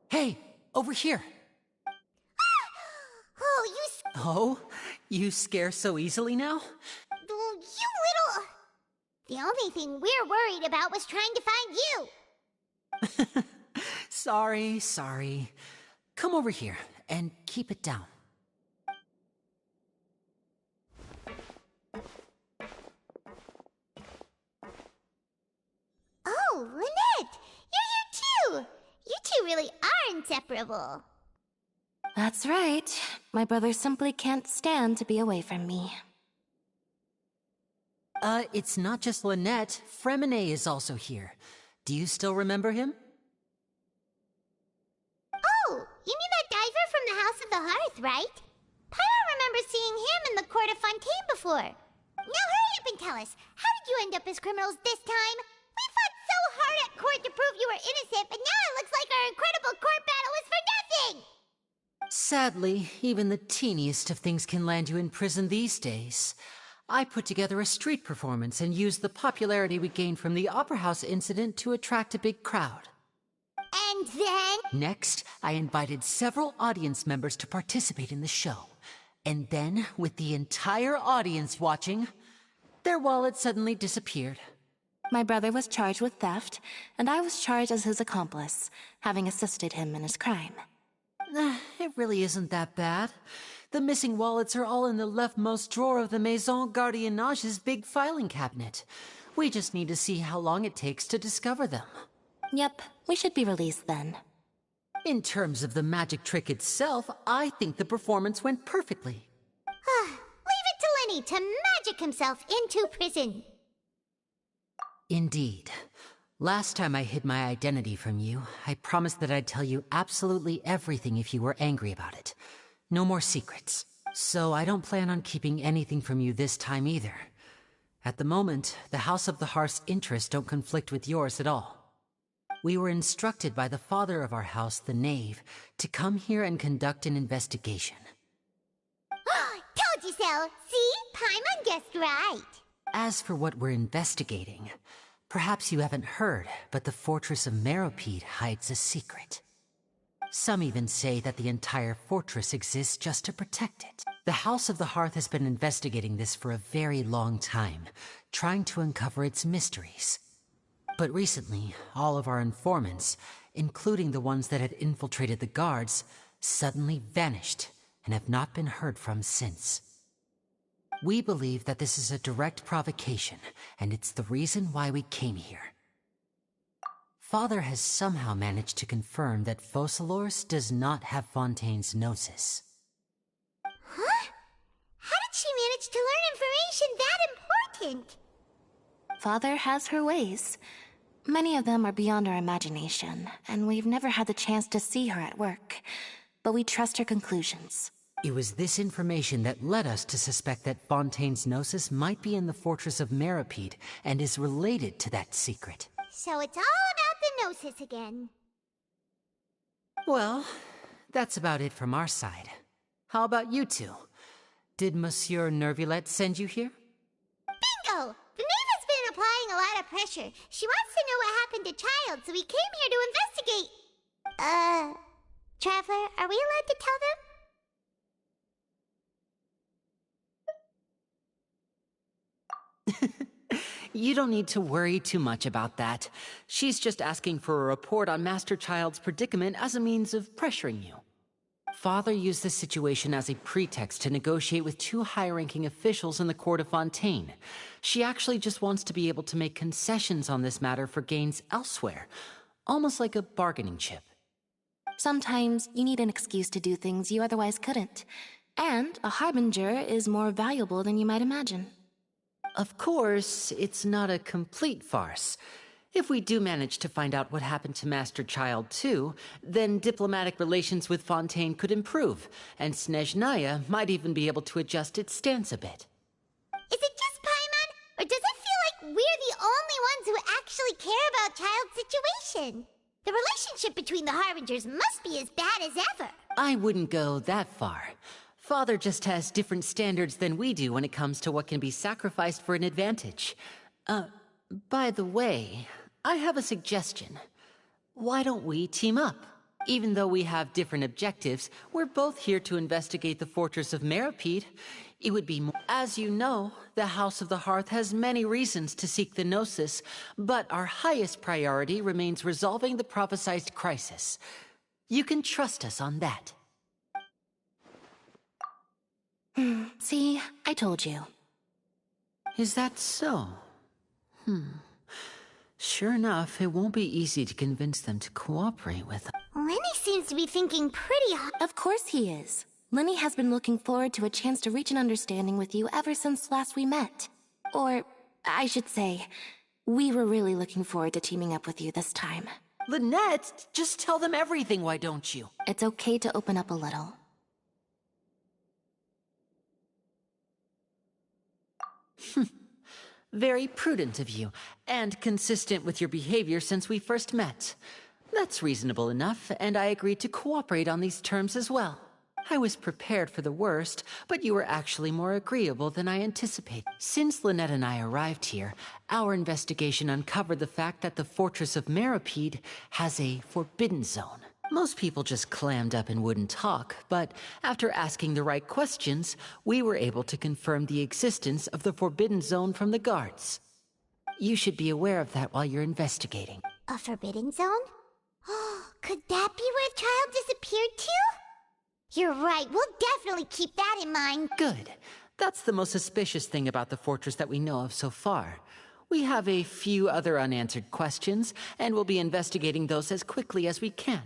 Hey, over here. Oh, Oh, you scare so easily now? you little... The only thing we're worried about was trying to find you. Sorry. Come over here and keep it down. Oh, Lynette! You're here too! You two really are inseparable. That's right. My brother simply can't stand to be away from me. It's not just Lynette. Freminet is also here. Do you still remember him? Oh, you mean that diver from the House of the Hearth, right? Paimon remembers seeing him in the Court of Fontaine before. Now hurry up and tell us, how did you end up as criminals this time? We fought so hard at court to prove you were innocent, but now it looks like our incredible court battle was for nothing! Sadly, even the teeniest of things can land you in prison these days. I put together a street performance and used the popularity we gained from the Opera House incident to attract a big crowd. And then? Next, I invited several audience members to participate in the show. And then, with the entire audience watching, their wallet suddenly disappeared. My brother was charged with theft, and I was charged as his accomplice, having assisted him in his crime. It really isn't that bad. The missing wallets are all in the leftmost drawer of the Maison Gardiennage's big filing cabinet. We just need to see how long it takes to discover them. Yep, we should be released then. In terms of the magic trick itself, I think the performance went perfectly. Leave it to Lenny to magic himself into prison. Indeed. Last time I hid my identity from you, I promised that I'd tell you absolutely everything if you were angry about it. No more secrets. So I don't plan on keeping anything from you this time either. At the moment, the House of the Hearth's interests don't conflict with yours at all. We were instructed by the father of our house, the Knave, to come here and conduct an investigation. Told you so! See? Paimon guessed right. As for what we're investigating, perhaps you haven't heard, but the fortress of Meropide hides a secret. Some even say that the entire fortress exists just to protect it. The House of the Hearth has been investigating this for a very long time, trying to uncover its mysteries. But recently, all of our informants, including the ones that had infiltrated the guards, suddenly vanished and have not been heard from since. We believe that this is a direct provocation, and it's the reason why we came here. Father has somehow managed to confirm that Focalors does not have Fontaine's Gnosis. Huh? How did she manage to learn information that important? Father has her ways. Many of them are beyond our imagination, and we've never had the chance to see her at work. But we trust her conclusions. It was this information that led us to suspect that Fontaine's Gnosis might be in the fortress of Meropide and is related to that secret. So it's all about the Gnosis again. Well, that's about it from our side. How about you two? Did Monsieur Nervulet send you here? Bingo! The Knave has been applying a lot of pressure. She wants to know what happened to Child, so we came here to investigate. Traveler, are we allowed to tell them? You don't need to worry too much about that. She's just asking for a report on Master Child's predicament as a means of pressuring you. Father used this situation as a pretext to negotiate with two high-ranking officials in the court of Fontaine. She actually just wants to be able to make concessions on this matter for gains elsewhere, almost like a bargaining chip. Sometimes you need an excuse to do things you otherwise couldn't. And a harbinger is more valuable than you might imagine. Of course, it's not a complete farce. If we do manage to find out what happened to Master Child too, then diplomatic relations with Fontaine could improve, and Snezhnaya might even be able to adjust its stance a bit. Is it just Paimon, or does it feel like we're the only ones who actually care about Child's situation? The relationship between the Harbingers must be as bad as ever. I wouldn't go that far. Father just has different standards than we do when it comes to what can be sacrificed for an advantage. By the way, I have a suggestion. Why don't we team up? Even though we have different objectives, we're both here to investigate the Fortress of Meropide. It would be more... As you know, the House of the Hearth has many reasons to seek the Gnosis, but our highest priority remains resolving the prophesized crisis. You can trust us on that. See, I told you. Is that so? Sure enough, it won't be easy to convince them to cooperate with us. Lenny seems to be thinking pretty hard. Of course he is. Lenny has been looking forward to a chance to reach an understanding with you ever since last we met. Or, I should say, we were really looking forward to teaming up with you this time. Lynette, just tell them everything, why don't you? It's okay to open up a little. Very prudent of you, and consistent with your behavior since we first met. That's reasonable enough, and I agreed to cooperate on these terms as well. I was prepared for the worst, but you were actually more agreeable than I anticipated. Since Lynette and I arrived here, our investigation uncovered the fact that the Fortress of Meropide has a forbidden zone. Most people just clammed up and wouldn't talk, but after asking the right questions, we were able to confirm the existence of the Forbidden Zone from the guards. You should be aware of that while you're investigating. A forbidden zone? Oh, could that be where Child disappeared to? You're right, we'll definitely keep that in mind. Good. That's the most suspicious thing about the fortress that we know of so far. We have a few other unanswered questions, and we'll be investigating those as quickly as we can.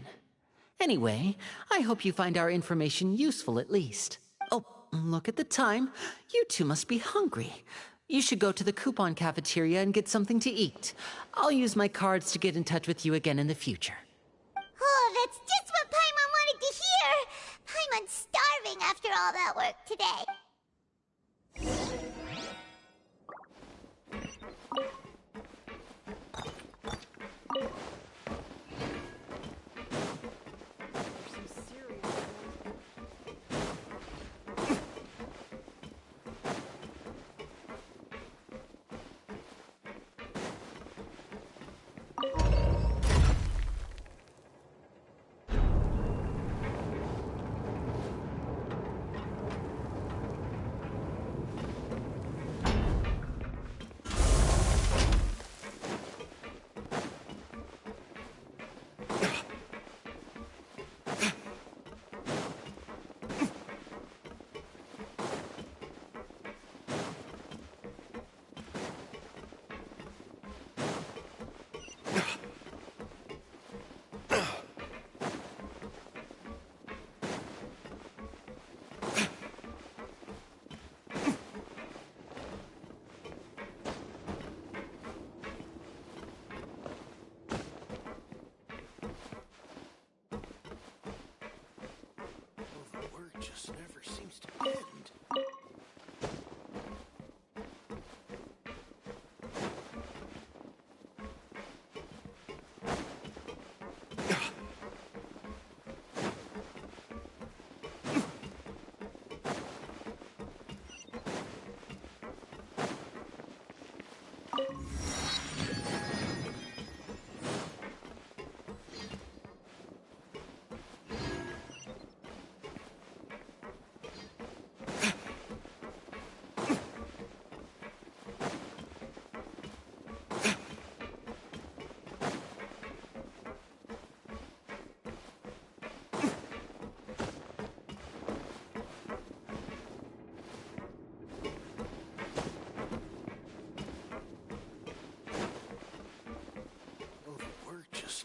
Anyway, I hope you find our information useful at least. Oh, look at the time. You two must be hungry. You should go to the coupon cafeteria and get something to eat. I'll use my cards to get in touch with you again in the future. Oh, that's just what Paimon wanted to hear! Paimon's starving after all that work today.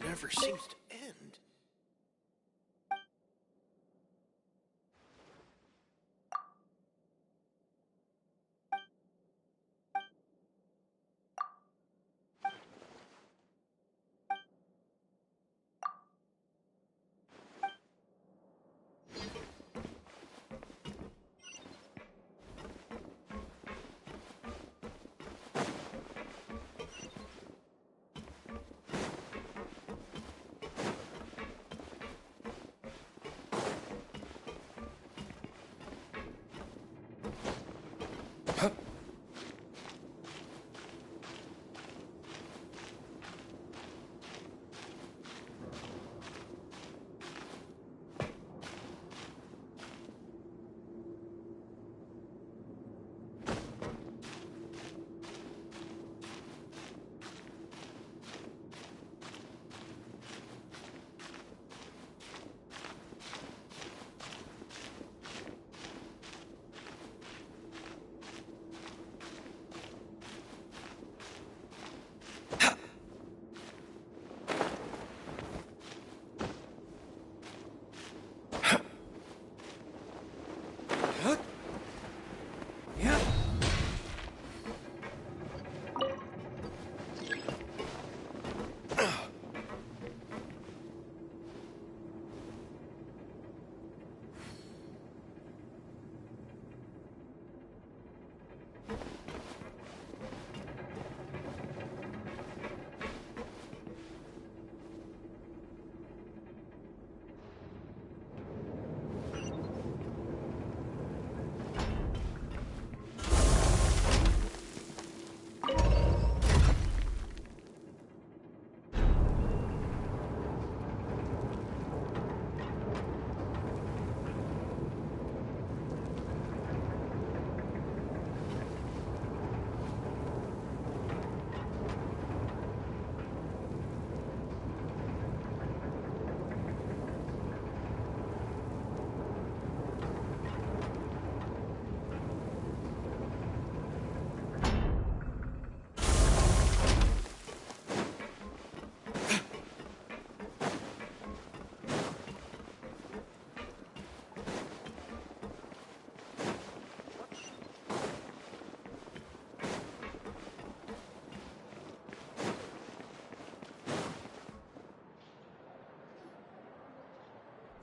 never seems to end.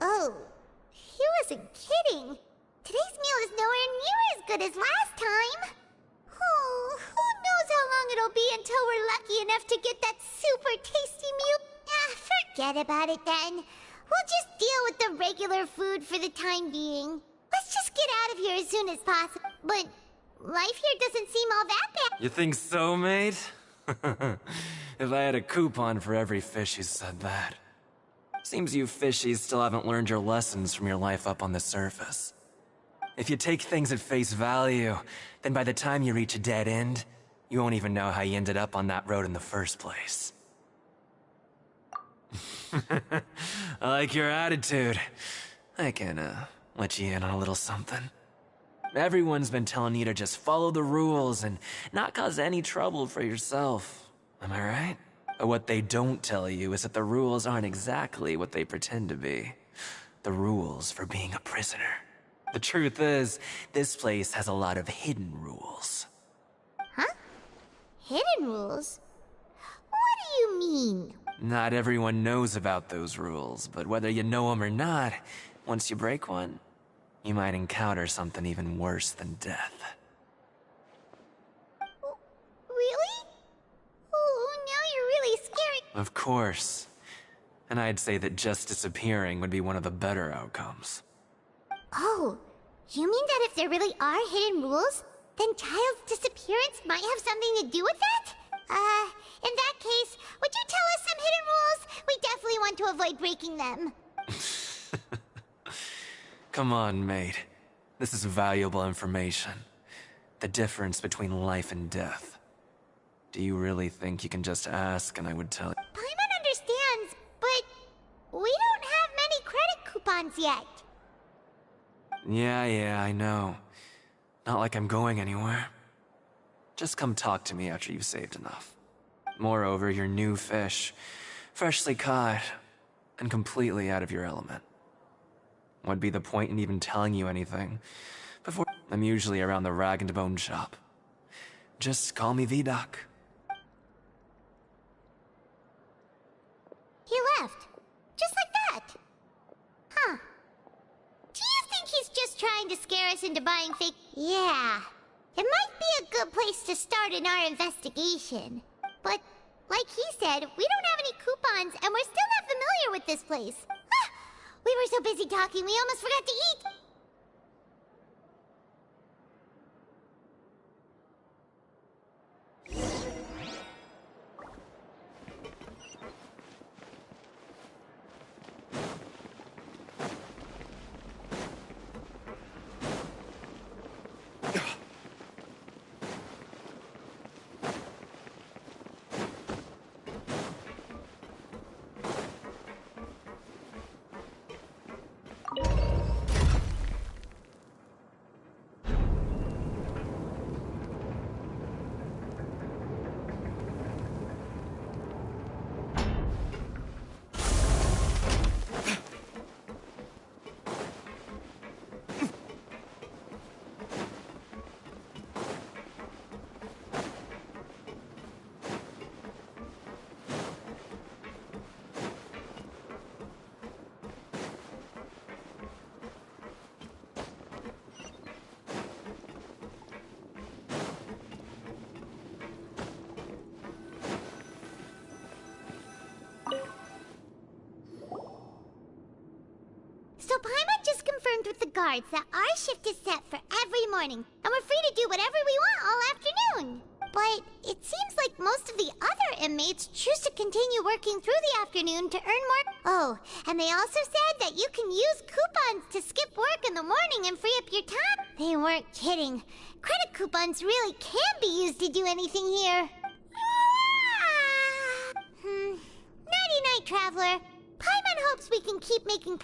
Oh, he wasn't kidding. Today's meal is nowhere near as good as last time. Oh, who knows how long it'll be until we're lucky enough to get that super tasty meal. Forget about it then. We'll just deal with the regular food for the time being. Let's just get out of here as soon as possible. But life here doesn't seem all that bad. You think so, mate? If I had a coupon for every fish who said that. Seems you fishies still haven't learned your lessons from your life up on the surface. If you take things at face value, then by the time you reach a dead end, you won't even know how you ended up on that road in the first place. I like your attitude. I can, let you in on a little something. Everyone's been telling you to just follow the rules and not cause any trouble for yourself. Am I right? But what they don't tell you is that the rules aren't exactly what they pretend to be. The rules for being a prisoner. The truth is, this place has a lot of hidden rules. Huh? Hidden rules? What do you mean? Not everyone knows about those rules, but whether you know them or not, once you break one, you might encounter something even worse than death. Really? Oh, now you're really scary. Of course. And I'd say that just disappearing would be one of the better outcomes. Oh, you mean that if there really are hidden rules, then Child's disappearance might have something to do with that? In that case, would you tell us some hidden rules? We definitely want to avoid breaking them. Come on, mate. This is valuable information. The difference between life and death. Do you really think you can just ask and I would tell you? Paimon understands, but we don't have many credit coupons yet. Yeah, I know. Not like I'm going anywhere. Just come talk to me after you've saved enough. Moreover, your new fish. Freshly caught, and completely out of your element. What'd be the point in even telling you anything? Before I'm usually around the rag and bone shop. Just call me V-Doc. He left. Just like that. Huh. Do you think he's just trying to scare us into buying fake... Yeah. It might be a good place to start in our investigation. But, like he said, we don't have any coupons, and we're still not familiar with this place. Ah! We were so busy talking, we almost forgot to eat. So Paimon just confirmed with the guards that our shift is set for every morning, and we're free to do whatever we want all afternoon. But it seems like most of the other inmates choose to continue working through the afternoon to earn more. Oh, and they also said that you can use coupons to skip work in the morning and free up your time. They weren't kidding. Credit coupons really can be used to do anything here. Nighty-night, Traveler. Paimon hopes we can keep making...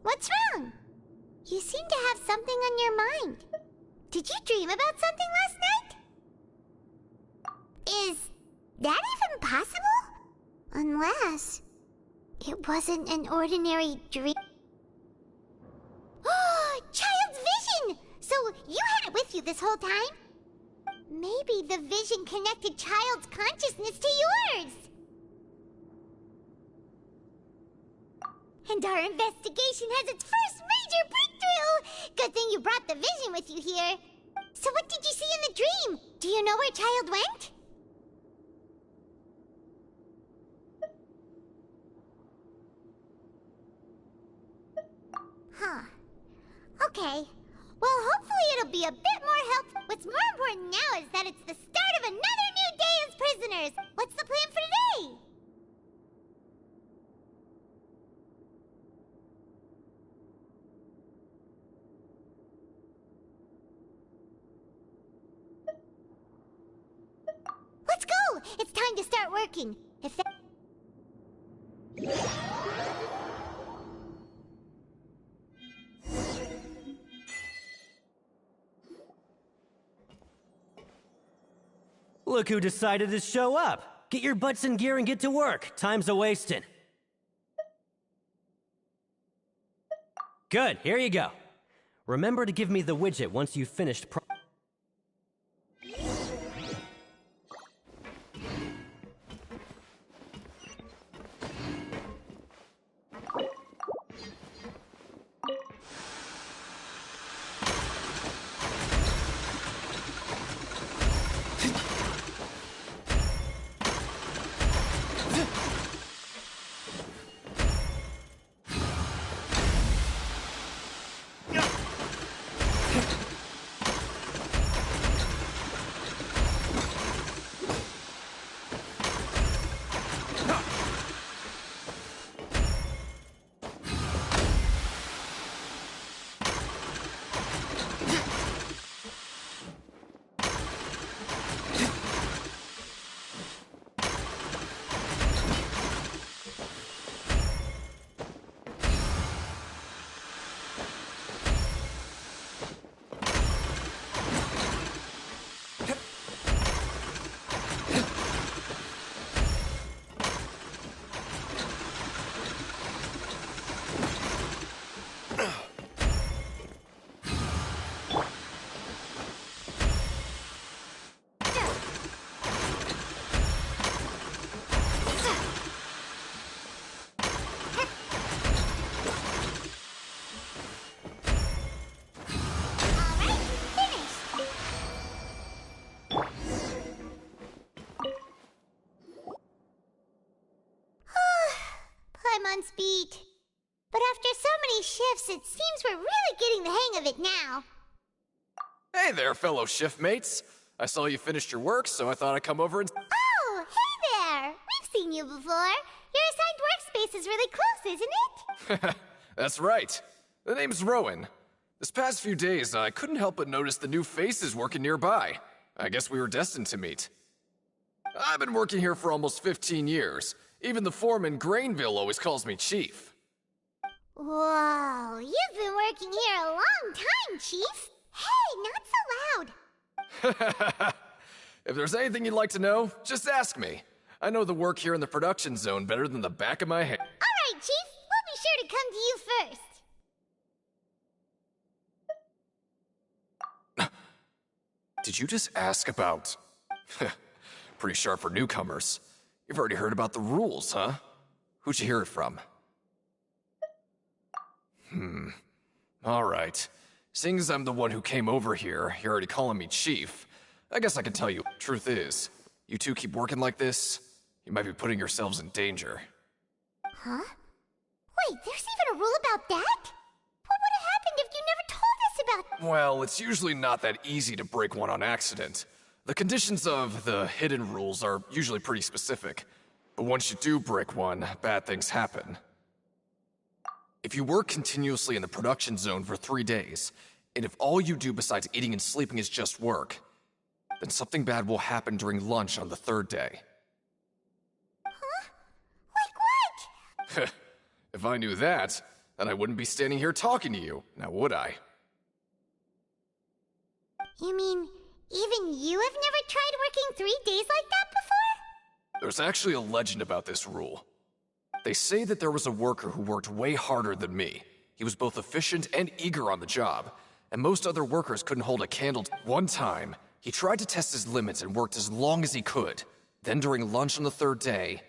What's wrong? You seem to have something on your mind. Did you dream about something last night? Is that even possible? Unless it wasn't an ordinary dream. Oh, Child's vision! So you had it with you this whole time? Maybe the vision connected Child's consciousness to yours. And our investigation has its first major breakthrough! Good thing you brought the vision with you here. So what did you see in the dream? Do you know where Child went? Huh. Okay. Well, hopefully it'll be a bit more helpful. What's more important now is that it's the start of another new day as prisoners. What's the plan for today? Let's go! It's time to start working. If that... Look who decided to show up. Get your butts in gear and get to work. Time's a-wasting. Good, here you go. Remember to give me the widget once you've finished Paimon's beat. But after so many shifts, it seems we're really getting the hang of it now. Hey there, fellow shift mates. I saw you finished your work, so I thought I'd come over and... Oh, hey there! We've seen you before. Your assigned workspace is really close, isn't it? That's right. The name's Rowan. This past few days, I couldn't help but notice the new faces working nearby. I guess we were destined to meet. I've been working here for almost 15 years. Even the foreman, Grainville, always calls me Chief. Whoa, you've been working here a long time, Chief. Hey, not so loud. If there's anything you'd like to know, just ask me. I know the work here in the production zone better than the back of my hand. All right, Chief. We'll be sure to come to you first. Did you just ask about... Pretty sharp for newcomers. You've already heard about the rules, huh? Who'd you hear it from? Alright. Seeing as I'm the one who came over here, you're already calling me Chief. I guess I can tell you, truth is, you two keep working like this, you might be putting yourselves in danger. Huh? Wait, there's even a rule about that? What would have happened if you never told us about... Well, it's usually not that easy to break one on accident. The conditions of the hidden rules are usually pretty specific. But once you do break one, bad things happen. If you work continuously in the production zone for 3 days, and if all you do besides eating and sleeping is just work, then something bad will happen during lunch on the 3rd day. Huh? Like what? If I knew that, then I wouldn't be standing here talking to you, now would I? You mean, even you have never tried working 3 days like that before? There's actually a legend about this rule. They say that there was a worker who worked way harder than me. He was both efficient and eager on the job, and most other workers couldn't hold a candle to. One time, he tried to test his limits and worked as long as he could. Then during lunch on the 3rd day,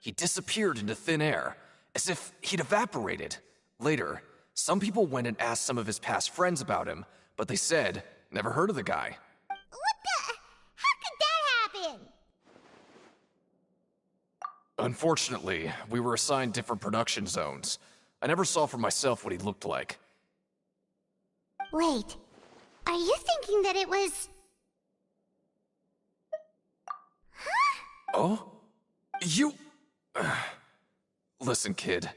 he disappeared into thin air, as if he'd evaporated. Later, some people went and asked some of his past friends about him, but they said, never heard of the guy. What the? How could that happen? Unfortunately, we were assigned different production zones. I never saw for myself what he looked like. Wait, are you thinking that it was... Oh? You... Listen, kid.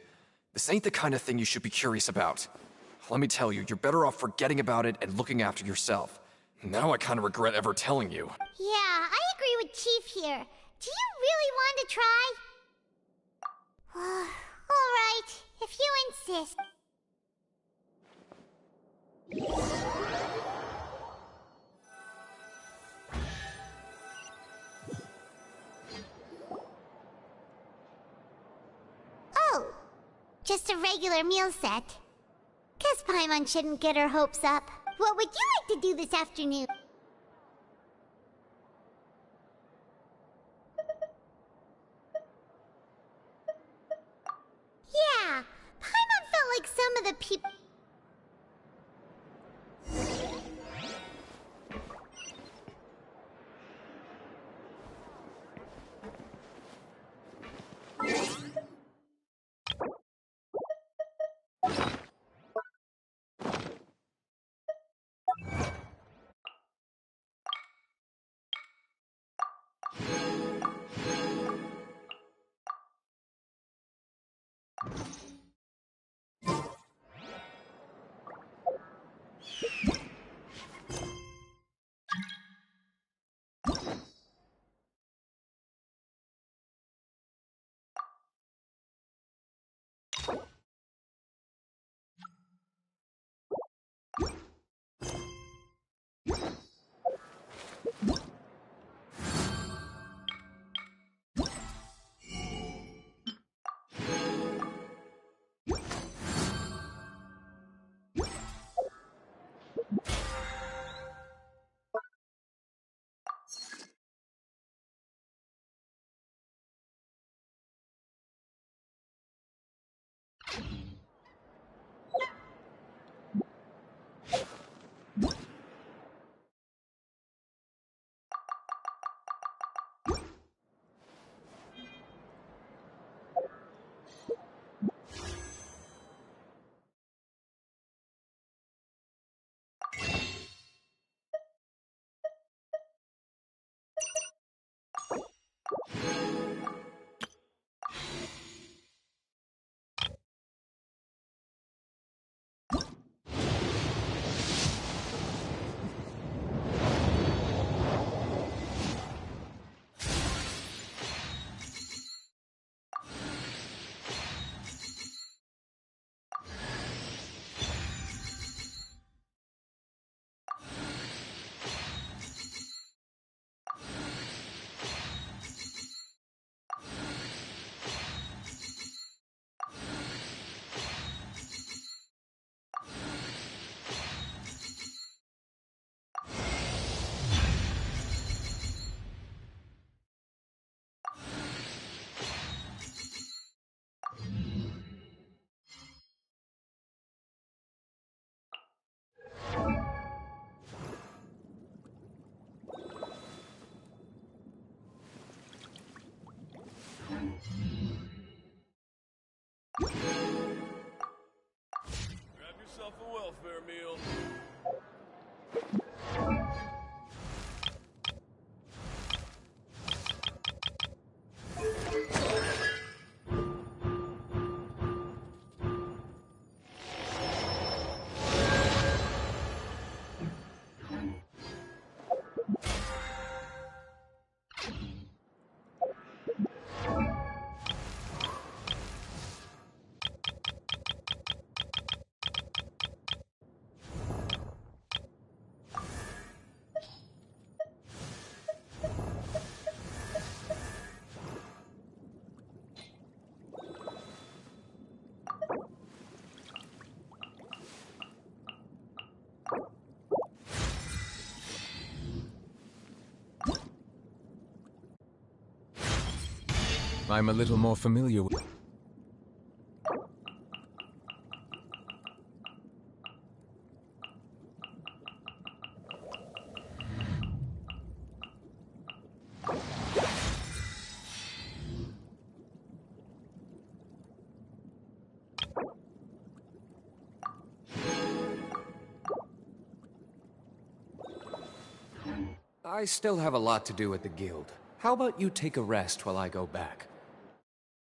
This ain't the kind of thing you should be curious about. Let me tell you, you're better off forgetting about it and looking after yourself. Now I kind of regret ever telling you. Yeah, I agree with Chief here. Do you really want to try? All right, if you insist. just a regular meal set. Guess Paimon shouldn't get her hopes up. What would you like to do this afternoon? Yeah, Paimon felt like some of the people... Grab yourself a welfare meal. I'm a little more familiar with... I still have a lot to do at the guild. How about you take a rest while I go back?